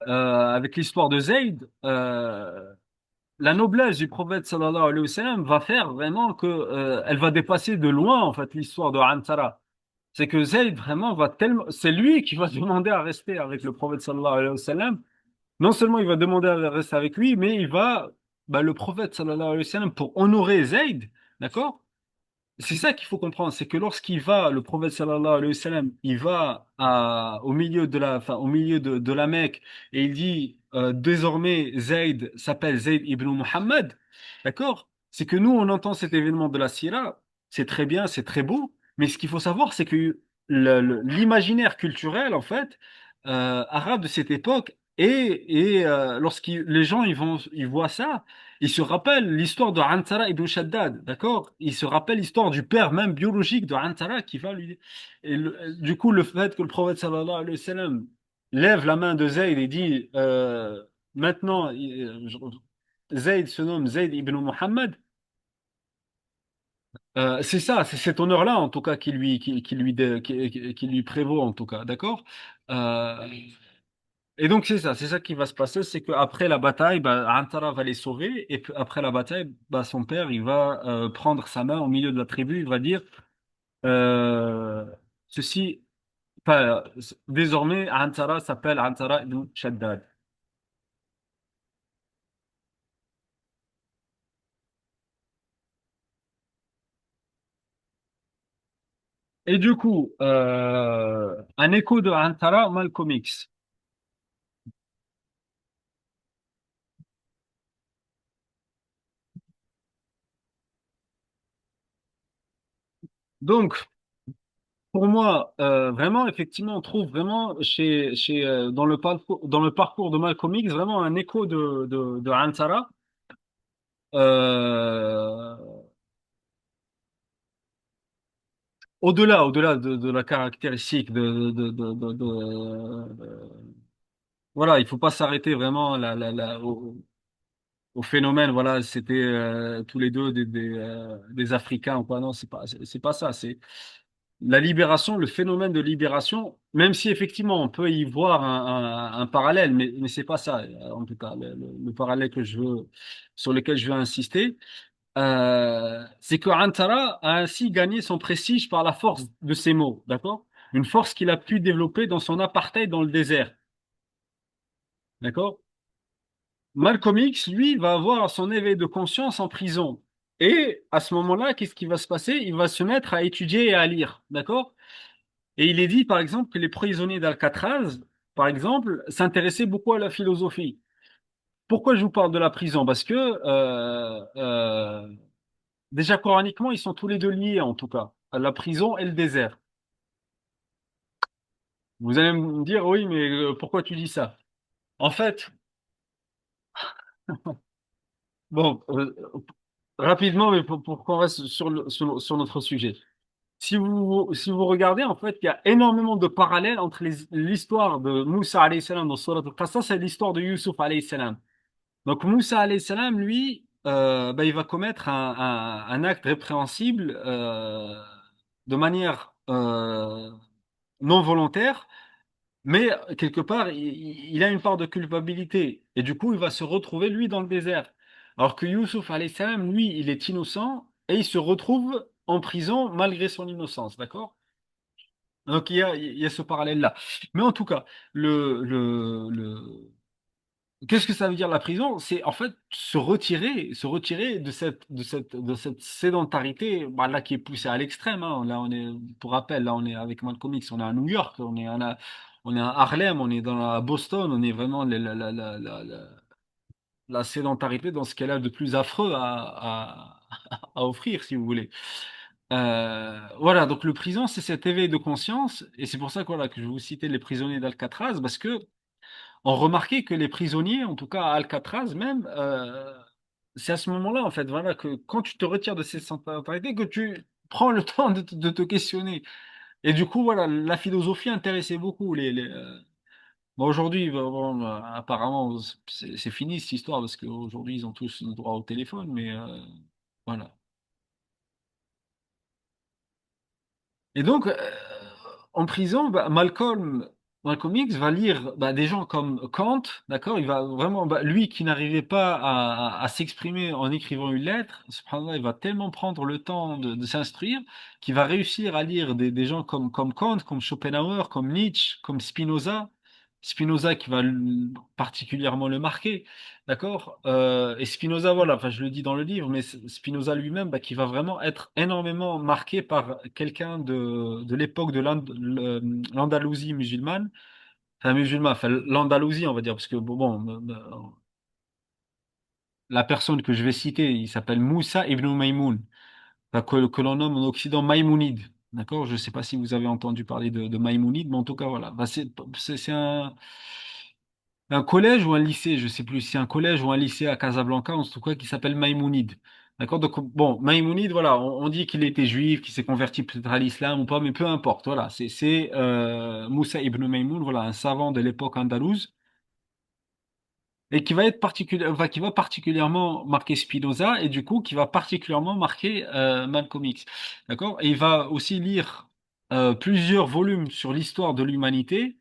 avec l'histoire de Zayd, la noblesse du prophète sallallahu alayhi wa sallam va faire vraiment que, elle va dépasser de loin, en fait, l'histoire de Antara. C'est que Zayd, vraiment, va tellement, c'est lui qui va demander à rester avec le prophète sallallahu alayhi wa sallam. Non seulement il va demander à rester avec lui, mais bah, le prophète sallallahu alayhi wa sallam, pour honorer Zayd, d'accord? C'est ça qu'il faut comprendre, c'est que lorsqu'il va, le prophète sallallahu alayhi wa sallam, il va au milieu au milieu de la Mecque et il dit, désormais Zayd s'appelle Zayd ibn Muhammad, d'accord? C'est que nous, on entend cet événement de la Sira, c'est très bien, c'est très beau, mais ce qu'il faut savoir, c'est que l'imaginaire culturel, en fait, arabe de cette époque, et lorsque les gens ils voient ça, il se rappelle l'histoire de Antara ibn Shaddad, d'accord? Il se rappelle l'histoire du père même biologique de Antara qui va lui... Et du coup, le fait que le prophète sallallahu alayhi wa sallam lève la main de Zayd et dit, maintenant, Zayd se nomme Zayd ibn Muhammad, c'est ça, c'est cet honneur-là en tout cas qui lui prévaut en tout cas, d'accord? Euh, Et donc c'est ça qui va se passer, c'est qu'après la bataille, bah, Antara va les sauver, et puis après la bataille, bah, son père, il va prendre sa main au milieu de la tribu, il va dire, euh, ceci, enfin, désormais, Antara s'appelle Antara ibn Shaddad. Et du coup, un écho de Antara, Malcolm X. Donc, pour moi, vraiment, effectivement, on trouve vraiment dans le parcours de Malcolm X, vraiment un écho de Antara. Euh, au-delà de la caractéristique voilà, il faut pas s'arrêter vraiment au phénomène. Voilà, c'était tous les deux des Africains ou quoi. Non, c'est pas ça. la libération, le phénomène de libération, même si effectivement on peut y voir un parallèle, mais c'est pas ça, en tout cas, le parallèle sur lequel je veux insister, c'est que Antara a ainsi gagné son prestige par la force de ses mots, d'accord? Une force qu'il a pu développer dans son apartheid dans le désert, d'accord? Malcolm X, lui, va avoir son éveil de conscience en prison. Et à ce moment-là, qu'est-ce qui va se passer? Il va se mettre à étudier et à lire, d'accord? Et il est dit, par exemple, que les prisonniers d'Alcatraz, par exemple, s'intéressaient beaucoup à la philosophie. Pourquoi je vous parle de la prison? Parce que déjà coraniquement, ils sont tous les deux liés, en tout cas, la prison et le désert. Vous allez me dire, oui, mais pourquoi tu dis ça? En fait, bon, rapidement, mais pour qu'on reste sur notre sujet. Si vous regardez, en fait, il y a énormément de parallèles entre l'histoire de Moussa alayhi salam dans Surat al-Qasas et l'histoire de Youssouf alayhi salam. Donc Moussa alayhi salam, lui, il va commettre un acte répréhensible de manière non volontaire, mais quelque part, il a une part de culpabilité. Et du coup, il va se retrouver, lui, dans le désert. Alors que Youssouf alayhi salam, lui, il est innocent et il se retrouve en prison malgré son innocence, d'accord? Donc il y a ce parallèle-là. Mais en tout cas, qu'est-ce que ça veut dire la prison? C'est en fait se retirer de cette sédentarité, bah, là qui est poussée à l'extrême, hein. Là on est, pour rappel, là on est avec Malcolm X, on est à New York, on est à Harlem, on est à Boston, on est vraiment la sédentarité dans ce qu'elle a de plus affreux à offrir, si vous voulez. Voilà, donc le prison, c'est cet éveil de conscience, et c'est pour ça que, voilà, que je vous citais les prisonniers d'Alcatraz, parce que on remarquait que les prisonniers, en tout cas à Alcatraz même, c'est à ce moment-là, en fait, voilà, que quand tu te retires de ces sédentarité, que tu prends le temps de te questionner. Et du coup, voilà, la philosophie intéressait beaucoup bon, aujourd'hui, bon, apparemment, c'est fini cette histoire, parce qu'aujourd'hui, ils ont tous le droit au téléphone, mais voilà. Et donc, en prison, Malcolm X va lire des gens comme Kant, d'accord? Il va vraiment, lui qui n'arrivait pas à s'exprimer en écrivant une lettre, subhanallah, il va tellement prendre le temps de s'instruire qu'il va réussir à lire des gens comme Kant, comme Schopenhauer, comme Nietzsche, comme Spinoza. Spinoza qui va particulièrement le marquer. D'accord? Et Spinoza, voilà, enfin, je le dis dans le livre, mais Spinoza lui-même, qui va vraiment être énormément marqué par quelqu'un de l'époque de l'Andalousie musulmane, enfin l'Andalousie, on va dire, parce que la personne que je vais citer, il s'appelle Moussa ibn Maïmoun, enfin, que l'on nomme en Occident Maïmounide. D'accord? Je ne sais pas si vous avez entendu parler de Maïmounide, mais en tout cas, voilà. C'est un collège ou un lycée, je sais plus si c'est un collège ou un lycée à Casablanca, en tout cas, qui s'appelle Maïmounide. D'accord? Donc, bon, Maïmounide, voilà, on dit qu'il était juif, qu'il s'est converti peut-être à l'islam ou pas, mais peu importe. Voilà, c'est Moussa ibn Maïmoun, voilà, un savant de l'époque andalouse, et qui va être enfin, qui va particulièrement marquer Spinoza, et du coup, qui va particulièrement marquer Malcolm X. D'accord? Et il va aussi lire plusieurs volumes sur l'histoire de l'humanité.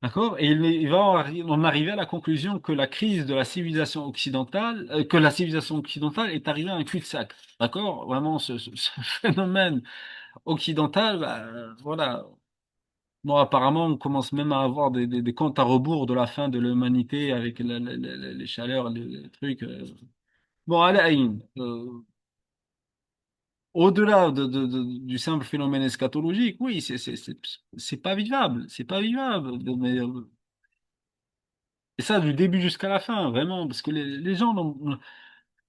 D'accord? Et il va en arriver à la conclusion que la crise de la civilisation occidentale, que la civilisation occidentale est arrivée à un cul-de-sac. D'accord? Vraiment, ce phénomène occidental, voilà. Bon, apparemment, on commence même à avoir des comptes à rebours de la fin de l'humanité avec les chaleurs, les trucs. Bon, allez, Aïn, au-delà du simple phénomène eschatologique, oui, c'est pas vivable. C'est pas vivable. Mais, et ça, du début jusqu'à la fin, vraiment, parce que les gens,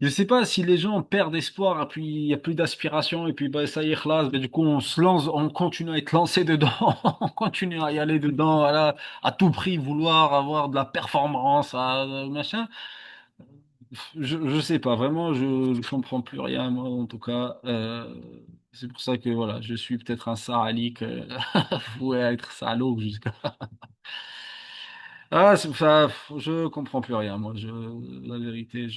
je sais pas si les gens perdent espoir, et puis il y a plus d'aspiration, et puis ça y est, khlas, du coup on se lance, on continue à être lancé dedans, on continue à y aller dedans, voilà, à tout prix vouloir avoir de la performance, machin. Je sais pas, vraiment, je comprends plus rien, moi, en tout cas. C'est pour ça que voilà, je suis peut-être un sahalik, voué à être salaud jusqu'à. Ah, enfin, je comprends plus rien, moi. La vérité,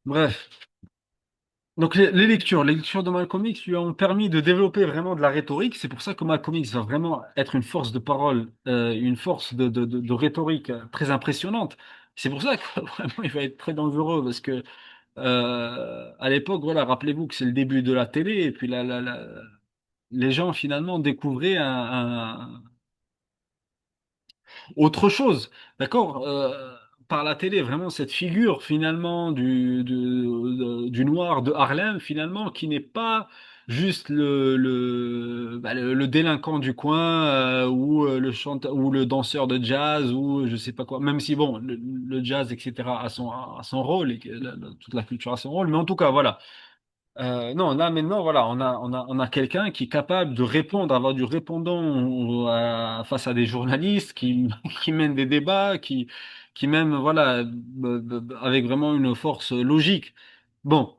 Bref. Donc les lectures de Malcolm X lui ont permis de développer vraiment de la rhétorique. C'est pour ça que Malcolm X va vraiment être une force de parole, une force de rhétorique très impressionnante. C'est pour ça que vraiment il va être très dangereux parce que à l'époque, voilà, rappelez-vous que c'est le début de la télé et puis les gens finalement découvraient autre chose, d'accord? Par la télé, vraiment cette figure finalement du noir de Harlem, finalement, qui n'est pas juste le délinquant du coin ou le chanteur ou le danseur de jazz ou je sais pas quoi, même si bon, le jazz, etc., a son rôle et que toute la culture a son rôle, mais en tout cas, voilà. Non, là maintenant, voilà, on a quelqu'un qui est capable de répondre, avoir du répondant face à des journalistes qui, qui mènent des débats, qui même, voilà, avec vraiment une force logique. Bon,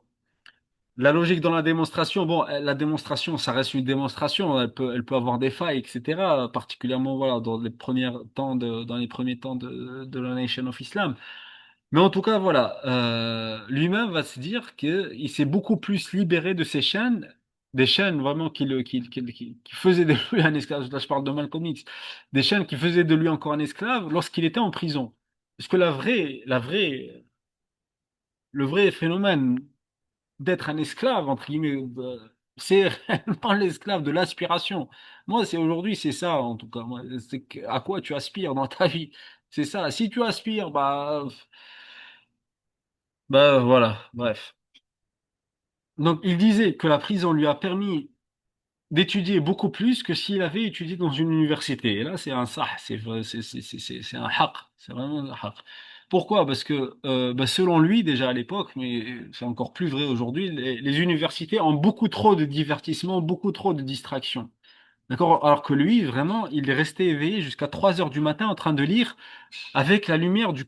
la logique dans la démonstration, bon, la démonstration, ça reste une démonstration, elle peut avoir des failles, etc. Particulièrement, voilà, dans les premiers temps de la Nation of Islam. Mais en tout cas, voilà, lui-même va se dire qu'il s'est beaucoup plus libéré de ces chaînes, des chaînes vraiment qui faisaient de lui un esclave. Là, je parle de Malcolm X, des chaînes qui faisaient de lui encore un esclave lorsqu'il était en prison. Parce que le vrai phénomène d'être un esclave, entre guillemets, c'est réellement l'esclave de l'aspiration. Moi, c'est aujourd'hui, c'est ça, en tout cas. Moi, à quoi tu aspires dans ta vie? C'est ça. Si tu aspires, bah voilà, bref. Donc, il disait que la prison lui a permis d'étudier beaucoup plus que s'il avait étudié dans une université. Et là, c'est un sah, c'est un haq, c'est vraiment un haq. Pourquoi? Parce que, selon lui, déjà à l'époque, mais c'est encore plus vrai aujourd'hui, les universités ont beaucoup trop de divertissement, beaucoup trop de distractions. D'accord? Alors que lui, vraiment, il est resté éveillé jusqu'à 3 heures du matin en train de lire avec la lumière du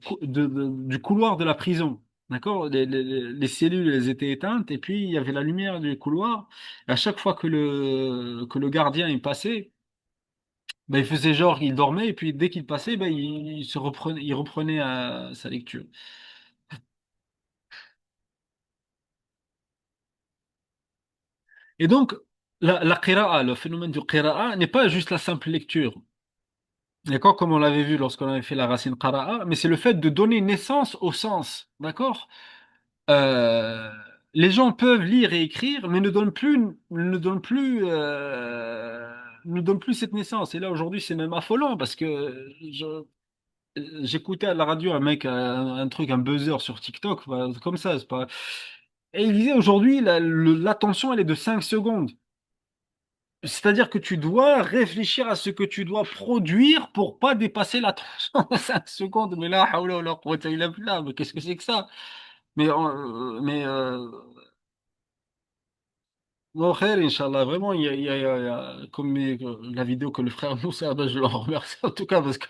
couloir de la prison. D'accord? Les cellules, elles étaient éteintes et puis il y avait la lumière du couloir. Et à chaque fois que le gardien il passait, ben, il faisait genre, il dormait et puis dès qu'il passait, ben, il reprenait sa lecture. Et donc, la qira'a, le phénomène du qira'a n'est pas juste la simple lecture. D'accord? Comme on l'avait vu lorsqu'on avait fait la racine qara'a, mais c'est le fait de donner naissance au sens. D'accord? Euh, les gens peuvent lire et écrire, mais ne donnent plus cette naissance. Et là, aujourd'hui, c'est même affolant parce que j'écoutais à la radio un mec, un truc, un buzzer sur TikTok, voilà, comme ça, c'est pas. Et il disait aujourd'hui, l'attention, elle est de 5 secondes. C'est-à-dire que tu dois réfléchir à ce que tu dois produire pour pas dépasser l'attention de 5 secondes. Mais là, hawla wala quwwata illa billah, mais qu'est-ce que c'est que ça? Mais bon, khair, Inch'Allah, vraiment, il y a comme la vidéo que le frère Moussa, ben, je le remercie en tout cas parce que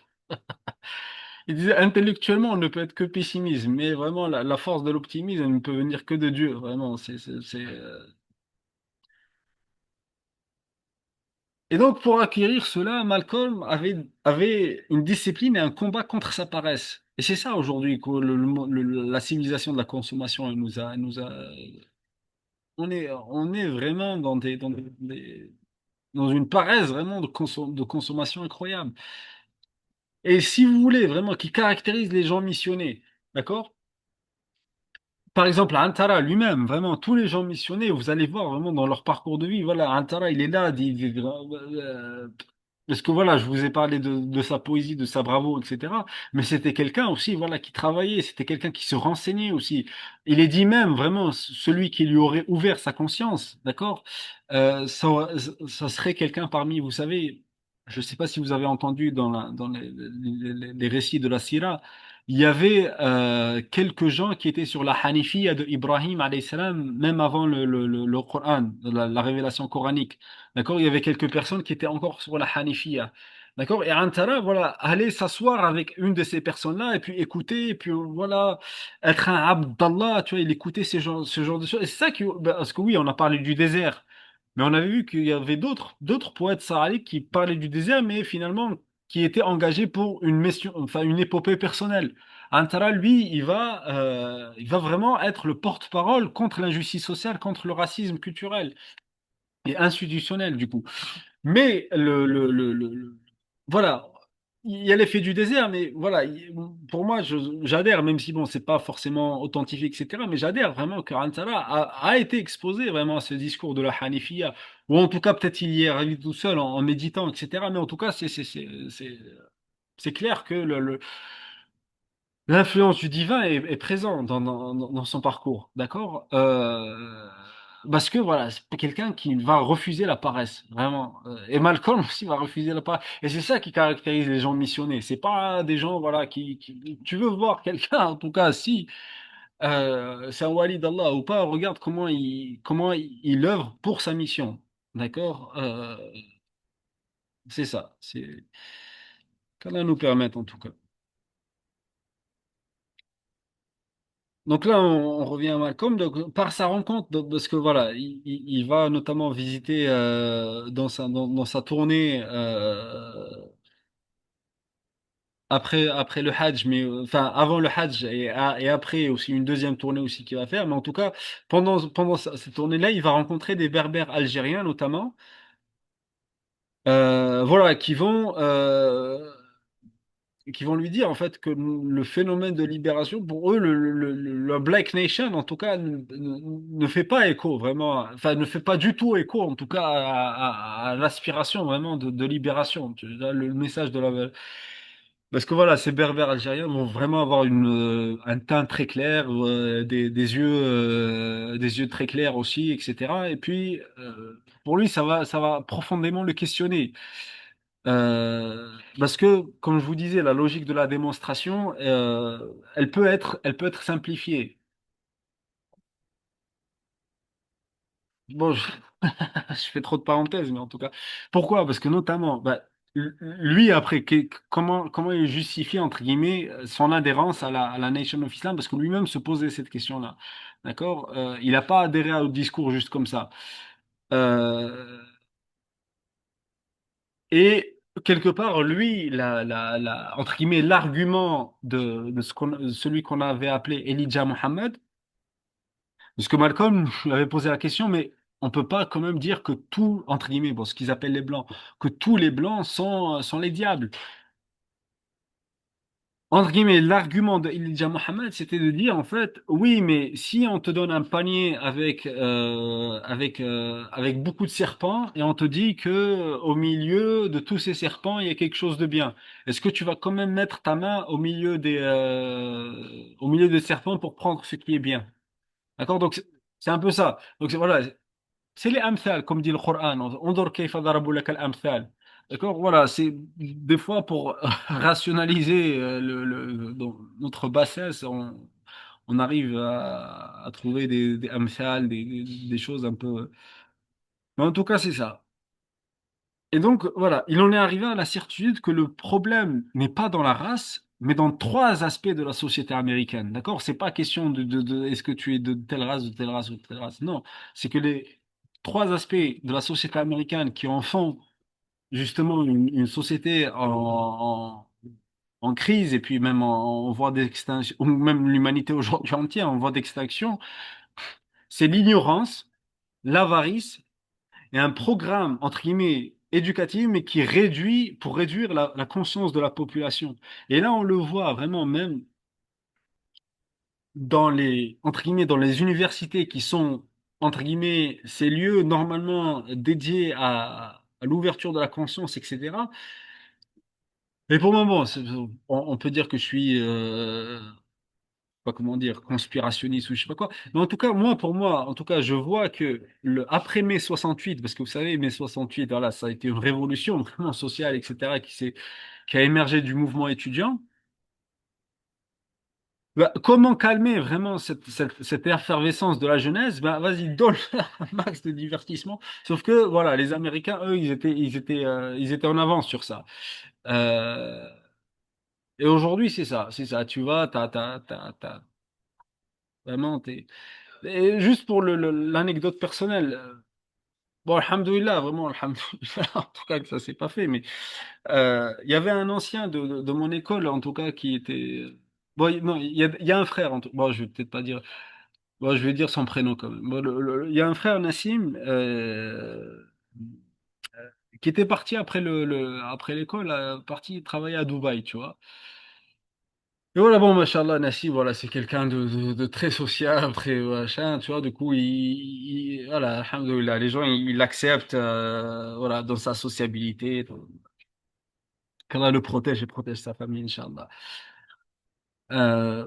il disait intellectuellement, on ne peut être que pessimiste, mais vraiment, la force de l'optimisme, elle ne peut venir que de Dieu, vraiment. Et donc, pour acquérir cela, Malcolm avait une discipline et un combat contre sa paresse. Et c'est ça aujourd'hui que la civilisation de la consommation elle nous a, on est vraiment dans une paresse vraiment de consommation incroyable. Et si vous voulez vraiment qui caractérise les gens missionnés, d'accord? Par exemple, Antara lui-même, vraiment, tous les gens missionnés, vous allez voir vraiment dans leur parcours de vie, voilà, Antara, il est là, parce que voilà, je vous ai parlé de sa poésie, de sa bravoure, etc. Mais c'était quelqu'un aussi, voilà, qui travaillait, c'était quelqu'un qui se renseignait aussi. Il est dit même, vraiment, celui qui lui aurait ouvert sa conscience, d'accord? Ça serait quelqu'un parmi, vous savez, je ne sais pas si vous avez entendu dans les récits de la Sira, il y avait quelques gens qui étaient sur la Hanifiyya de Ibrahim alayhi salam, même avant le Coran, la révélation coranique. D'accord? Il y avait quelques personnes qui étaient encore sur la Hanifiyya. D'accord? Et Antara, voilà, allait s'asseoir avec une de ces personnes-là et puis écouter, et puis voilà, être un abdallah, tu vois, il écoutait ce genre de choses. Et c'est ça qui, ben, parce que oui, on a parlé du désert, mais on avait vu qu'il y avait d'autres poètes sahariques qui parlaient du désert, mais finalement qui étaient engagés pour une mission, enfin une épopée personnelle. Antara, lui, il va vraiment être le porte-parole contre l'injustice sociale, contre le racisme culturel et institutionnel, du coup. Mais voilà, il y a l'effet du désert, mais voilà, pour moi, j'adhère, même si bon, c'est pas forcément authentifié, etc. Mais j'adhère vraiment que Antara a été exposé vraiment à ce discours de la Hanifiyya, ou en tout cas peut-être il y est arrivé tout seul en méditant, etc. Mais en tout cas, c'est clair que l'influence du divin est présente dans son parcours, d'accord? Parce que voilà, c'est quelqu'un qui va refuser la paresse, vraiment. Et Malcolm aussi va refuser la paresse. Et c'est ça qui caractérise les gens missionnés. C'est pas des gens, voilà, tu veux voir quelqu'un, en tout cas, si c'est un wali d'Allah ou pas, regarde comment il œuvre pour sa mission, d'accord? C'est ça. C'est qu'Allah nous permette, en tout cas. Donc là, on revient à Malcolm, donc, par sa rencontre, parce que voilà, il va notamment visiter dans sa tournée après le Hajj, mais enfin avant le Hajj et après aussi une deuxième tournée aussi qu'il va faire. Mais en tout cas, pendant cette tournée-là, il va rencontrer des Berbères algériens notamment, voilà, qui vont lui dire en fait que le phénomène de libération, pour eux, la Black Nation, en tout cas, ne fait pas écho vraiment, enfin ne fait pas du tout écho, en tout cas, à l'aspiration vraiment de libération. Le message de la... Parce que voilà, ces berbères algériens vont vraiment avoir un teint très clair, des yeux très clairs aussi, etc. Et puis, pour lui, ça va profondément le questionner. Parce que, comme je vous disais, la logique de la démonstration, elle peut être simplifiée. Bon, je fais trop de parenthèses, mais en tout cas, pourquoi? Parce que notamment, bah, lui après, comment il justifie entre guillemets son adhérence à la Nation of Islam, parce que lui-même se posait cette question-là, d'accord? Il n'a pas adhéré au discours juste comme ça. Euh, et quelque part, lui, entre guillemets, l'argument de celui qu'on avait appelé Elijah Muhammad, parce que Malcolm lui avait posé la question, mais on peut pas quand même dire que tout, entre guillemets, bon, ce qu'ils appellent les blancs, que tous les blancs sont les diables. Entre guillemets, l'argument de Elijah Muhammad, c'était de dire, en fait, oui, mais si on te donne un panier avec beaucoup de serpents et on te dit que au milieu de tous ces serpents, il y a quelque chose de bien, est-ce que tu vas quand même mettre ta main au milieu des serpents pour prendre ce qui est bien? D'accord? Donc, c'est un peu ça. Donc, voilà. C'est les amthal, comme dit le Coran. Anzur kayfa darabu laka al-amthal. D'accord? Voilà, c'est des fois pour rationaliser notre bassesse, on arrive à trouver des amthal, des choses un peu. Mais en tout cas, c'est ça. Et donc, voilà, il en est arrivé à la certitude que le problème n'est pas dans la race, mais dans trois aspects de la société américaine. D'accord? C'est pas question est-ce que tu es de telle race, de telle race ou de telle race. Non, c'est que les trois aspects de la société américaine qui en font justement une société en crise et puis même en voie d'extinction, ou même l'humanité aujourd'hui entière en voie d'extinction, c'est l'ignorance, l'avarice et un programme, entre guillemets, éducatif, mais pour réduire la conscience de la population. Et là, on le voit vraiment même entre guillemets, dans les universités qui sont, entre guillemets, ces lieux normalement dédiés à l'ouverture de la conscience, etc. Et pour le moment, on peut dire que je suis, pas comment dire, conspirationniste ou je sais pas quoi. Mais en tout cas, pour moi, en tout cas, je vois que après mai 68, parce que vous savez, mai 68, voilà, ça a été une révolution vraiment sociale, etc., qui a émergé du mouvement étudiant. Bah, comment calmer vraiment cette effervescence de la jeunesse? Bah, vas-y, donne un max de divertissement. Sauf que, voilà, les Américains, eux, ils étaient en avance sur ça. Euh, et aujourd'hui, c'est ça. Tu vas, vraiment, et juste pour l'anecdote personnelle, bon, alhamdoulilah, vraiment, alhamdoulilah, en tout cas que ça s'est pas fait, mais il y avait un ancien de mon école, en tout cas, qui était... Bon, non, il y a un frère. Bon, je vais peut-être pas dire. Bon, je vais dire son prénom quand même. Bon, il y a un frère Nassim qui était parti après après l'école, parti travailler à Dubaï, tu vois. Et voilà, bon, machallah, Nassim, voilà, c'est quelqu'un de très social, très machin, tu vois. Du coup, voilà, alhamdoulilah, les gens, ils l'acceptent, voilà, dans sa sociabilité. Qu'Allah le protège et protège sa famille, Inch'Allah. Euh,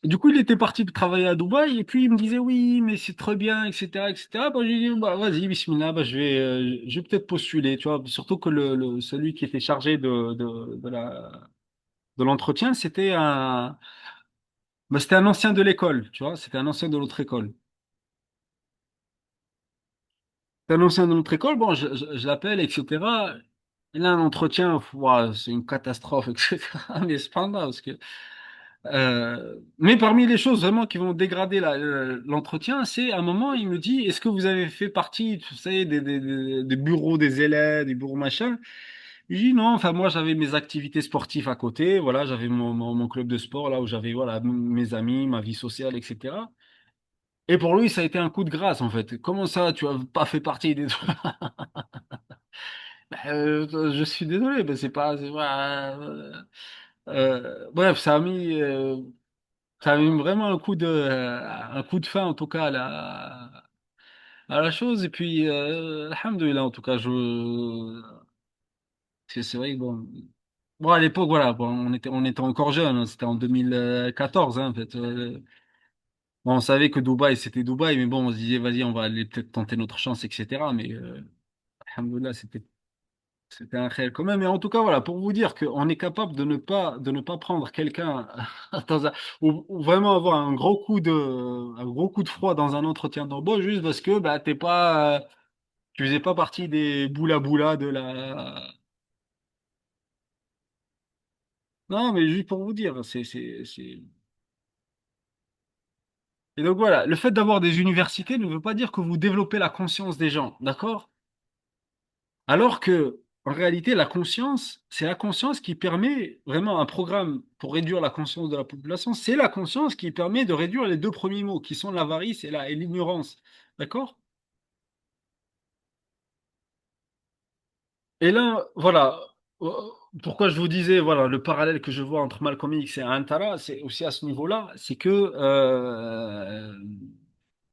du coup, il était parti travailler à Dubaï et puis il me disait oui, mais c'est très bien, etc., etc. Bah, j'ai dit bah, vas-y, bismillah, bah, je vais peut-être postuler, tu vois. Surtout que celui qui était chargé de l'entretien, c'était un ancien de l'école, tu vois. C'était un ancien de notre école. C'était un ancien de notre école. Bon, je l'appelle, etc. Et là, un entretien, ouah, c'est une catastrophe, etc. Mais c'est pas grave, parce que mais parmi les choses vraiment qui vont dégrader l'entretien, c'est à un moment, il me dit, est-ce que vous avez fait partie, tu sais, des bureaux des élèves, des bureaux machin? Je dis non, enfin moi j'avais mes activités sportives à côté, voilà, j'avais mon club de sport là où j'avais voilà mes amis, ma vie sociale, etc. Et pour lui, ça a été un coup de grâce en fait. Comment ça, tu as pas fait partie des... je suis désolé, mais bref, ça a mis vraiment un coup de fin, en tout cas, à la chose. Et puis, alhamdoulilah, en tout cas, c'est vrai que bon, bon, à l'époque, voilà, bon, on était encore jeunes, hein, c'était en 2014, hein, en fait. Bon, on savait que Dubaï, c'était Dubaï, mais bon, on se disait, vas-y, on va aller peut-être tenter notre chance, etc. Mais, alhamdoulilah, c'était un réel quand même. Mais en tout cas, voilà, pour vous dire qu'on est capable de ne pas prendre quelqu'un dans ou vraiment avoir un gros coup de froid dans un entretien d'embauche juste parce que bah, tu faisais pas partie des boula de la. Non, mais juste pour vous dire, Et donc voilà, le fait d'avoir des universités ne veut pas dire que vous développez la conscience des gens, d'accord? Alors que, en réalité, la conscience, c'est la conscience qui permet vraiment un programme pour réduire la conscience de la population. C'est la conscience qui permet de réduire les deux premiers mots, qui sont l'avarice et l'ignorance. D'accord? Et là, voilà. euh, Pourquoi je vous disais, voilà, le parallèle que je vois entre Malcolm X et Antara, c'est aussi à ce niveau-là, c'est que,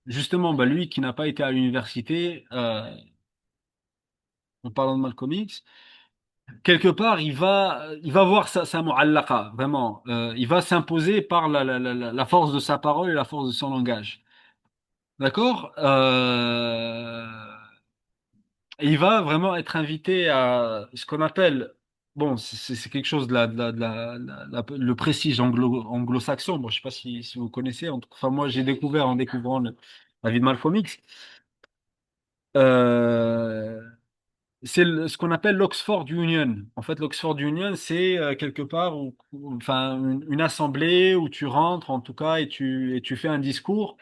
justement, bah, lui qui n'a pas été à l'université, en parlant de Malcolm X, quelque part, il va voir sa mu'allaqa, vraiment. Il va s'imposer par la force de sa parole et la force de son langage. D'accord? Et il va vraiment être invité à ce qu'on appelle, bon, c'est quelque chose le prestige anglo-saxon. Bon, je sais pas si vous connaissez. Enfin, moi, j'ai découvert en découvrant la vie de Malcolm X. Euh, C'est ce qu'on appelle l'Oxford Union. En fait, l'Oxford Union, c'est quelque part enfin, une assemblée où tu rentres, en tout cas, et tu fais un discours.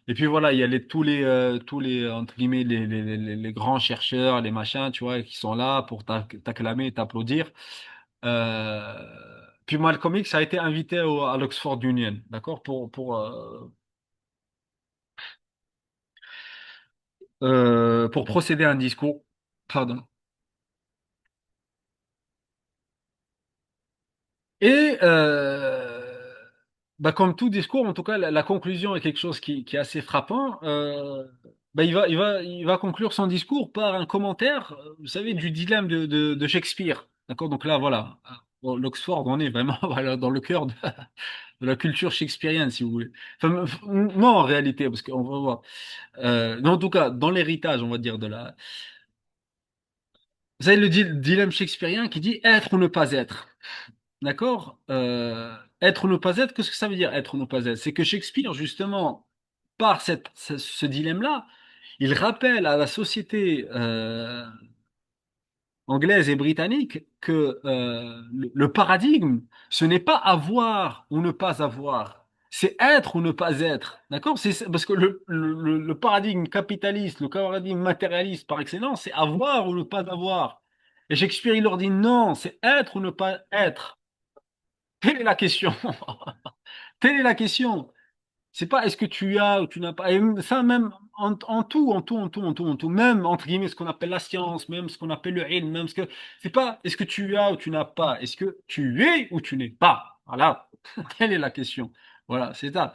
Et puis voilà, il y a tous les, entre guillemets, les grands chercheurs, les machins, tu vois, qui sont là pour t'acclamer et t'applaudir. Euh, Puis Malcolm X a été invité à l'Oxford Union, d'accord, pour procéder à un discours. Pardon. Et bah, comme tout discours, en tout cas, la conclusion est quelque chose qui est assez frappant. Bah, il va conclure son discours par un commentaire, vous savez, du dilemme de Shakespeare. D'accord? Donc là, voilà. Bon, l'Oxford, on est vraiment voilà, dans le cœur de la culture shakespearienne, si vous voulez. Enfin, non, en réalité, parce qu'on va voir. Mais en tout cas, dans l'héritage, on va dire, Vous savez, dilemme shakespearien qui dit être ou ne pas être. D'accord? Être ou ne pas être, qu'est-ce que ça veut dire être ou ne pas être? C'est que Shakespeare, justement, par ce dilemme-là, il rappelle à la société anglaise et britannique que le paradigme, ce n'est pas avoir ou ne pas avoir, c'est être ou ne pas être. D'accord? Parce que le paradigme capitaliste, le paradigme matérialiste par excellence, c'est avoir ou ne pas avoir. Et Shakespeare, il leur dit non, c'est être ou ne pas être. Telle est la question. Telle est la question. C'est pas est-ce que tu as ou tu n'as pas. Et ça, même en tout, même entre guillemets, ce qu'on appelle la science, même ce qu'on appelle le ilm, même ce que. C'est pas est-ce que tu as ou tu n'as pas. Est-ce que tu es ou tu n'es pas? Voilà. Telle est la question. Voilà, c'est ça.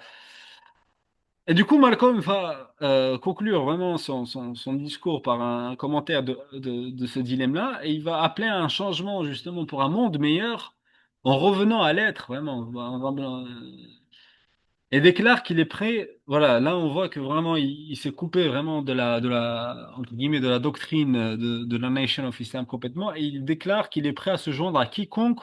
Et du coup, Malcolm va conclure vraiment son discours par un commentaire de ce dilemme-là, et il va appeler à un changement justement pour un monde meilleur en revenant à l'être, vraiment. Et déclare qu'il est prêt. Voilà, là on voit que vraiment il s'est coupé vraiment de la entre guillemets de la doctrine de la Nation of Islam complètement, et il déclare qu'il est prêt à se joindre à quiconque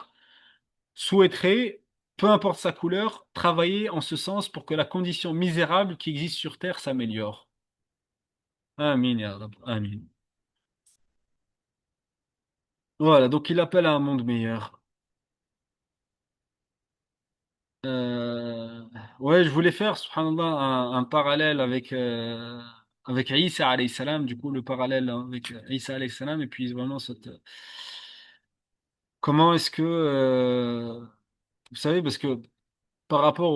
souhaiterait, peu importe sa couleur, travailler en ce sens pour que la condition misérable qui existe sur Terre s'améliore. Amin, ya Rab, amin. Voilà, donc il appelle à un monde meilleur. Euh, ouais, je voulais faire, subhanallah, un parallèle avec Isa alayhi salam, du coup, le parallèle avec Isa alayhi salam, et puis vraiment comment est-ce que, vous savez, parce que par rapport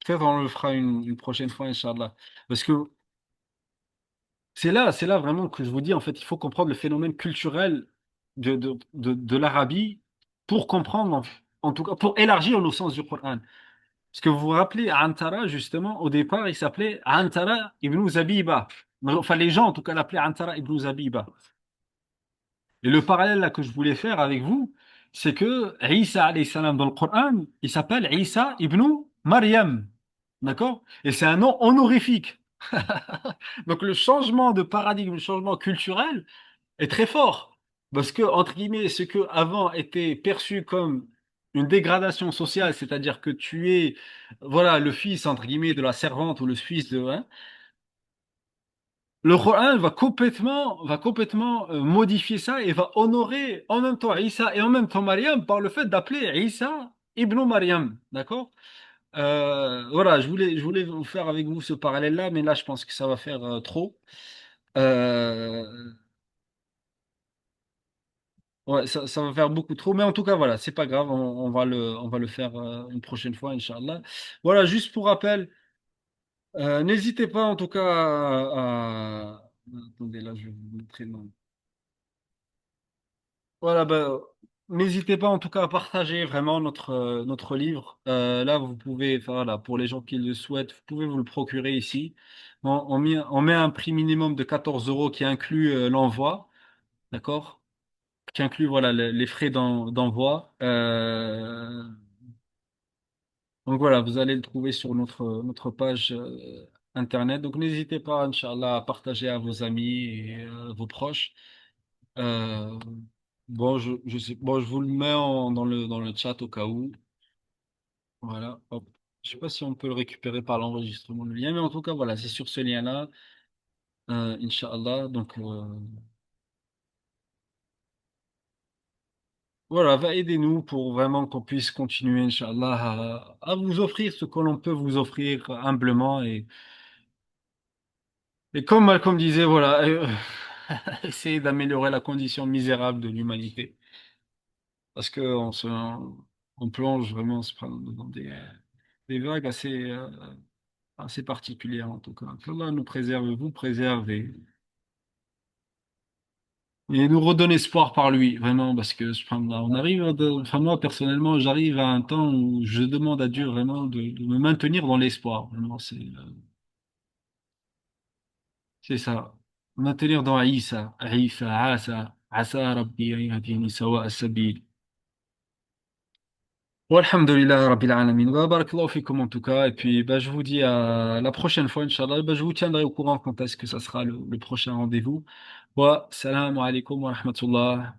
peut-être on le fera une prochaine fois, Inch'Allah, parce que c'est là vraiment que je vous dis, en fait, il faut comprendre le phénomène culturel de l'Arabie pour comprendre, en tout cas, pour élargir nos sens du Coran. Parce que vous vous rappelez, Antara, justement, au départ, il s'appelait Antara ibn Zabiba. Enfin, les gens, en tout cas, l'appelaient Antara ibn Zabiba. Et le parallèle là que je voulais faire avec vous, c'est que Isa, alayhi salam, dans le Coran, il s'appelle Isa ibn Maryam. D'accord? Et c'est un nom honorifique. Donc, le changement de paradigme, le changement culturel est très fort. Parce que, entre guillemets, ce que avant était perçu comme une dégradation sociale, c'est-à-dire que tu es, voilà, le fils, entre guillemets, de la servante ou le fils de, hein, le Coran va complètement modifier ça et va honorer en même temps Isa et en même temps Mariam par le fait d'appeler Isa Ibn Mariam. D'accord? Voilà, je voulais vous faire avec vous ce parallèle-là, mais là, je pense que ça va faire trop. Euh, Ouais, ça va faire beaucoup trop, mais en tout cas, voilà, c'est pas grave, on va le faire une prochaine fois, Inch'Allah. Voilà, juste pour rappel, n'hésitez pas en tout cas attendez, là, je vais vous montrer non. Voilà, ben, n'hésitez pas en tout cas à partager vraiment notre livre. Là, vous pouvez, enfin, voilà, pour les gens qui le souhaitent, vous pouvez vous le procurer ici. On met un prix minimum de 14 euros qui inclut l'envoi, d'accord? Qui inclut voilà les frais d'envoi. Donc voilà, vous allez le trouver sur notre page internet. Donc n'hésitez pas, Inch'Allah, à partager à vos amis et vos proches. Euh, bon, je sais, bon, je vous le mets dans le chat au cas où. Voilà. Hop. Je sais pas si on peut le récupérer par l'enregistrement du lien, mais en tout cas, voilà, c'est sur ce lien-là, Inch'Allah. Donc voilà, va aidez-nous pour vraiment qu'on puisse continuer, Inch'Allah, à vous offrir ce que l'on peut vous offrir humblement. Et comme Malcolm disait, voilà, essayer d'améliorer la condition misérable de l'humanité. Parce que on plonge vraiment dans des vagues assez particulières, en tout cas. Qu'Allah nous préserve, vous préserve et nous redonne espoir par lui, vraiment, parce que subhanallah, on arrive, enfin moi personnellement, j'arrive à un temps où je demande à Dieu vraiment de me maintenir dans l'espoir. Vraiment, c'est ça. Maintenir dans Isa, Isa, Asa, Asa Rabbi an yahdini sawa as-sabil. Walhamdulillah Rabbil Alamin. Wa barakallahu fikum en tout cas. Et puis, bah, je vous dis à la prochaine fois, Inch'Allah. Bah, je vous tiendrai au courant quand est-ce que ça sera le prochain rendez-vous. Wa salam alaikum wa rahmatullah.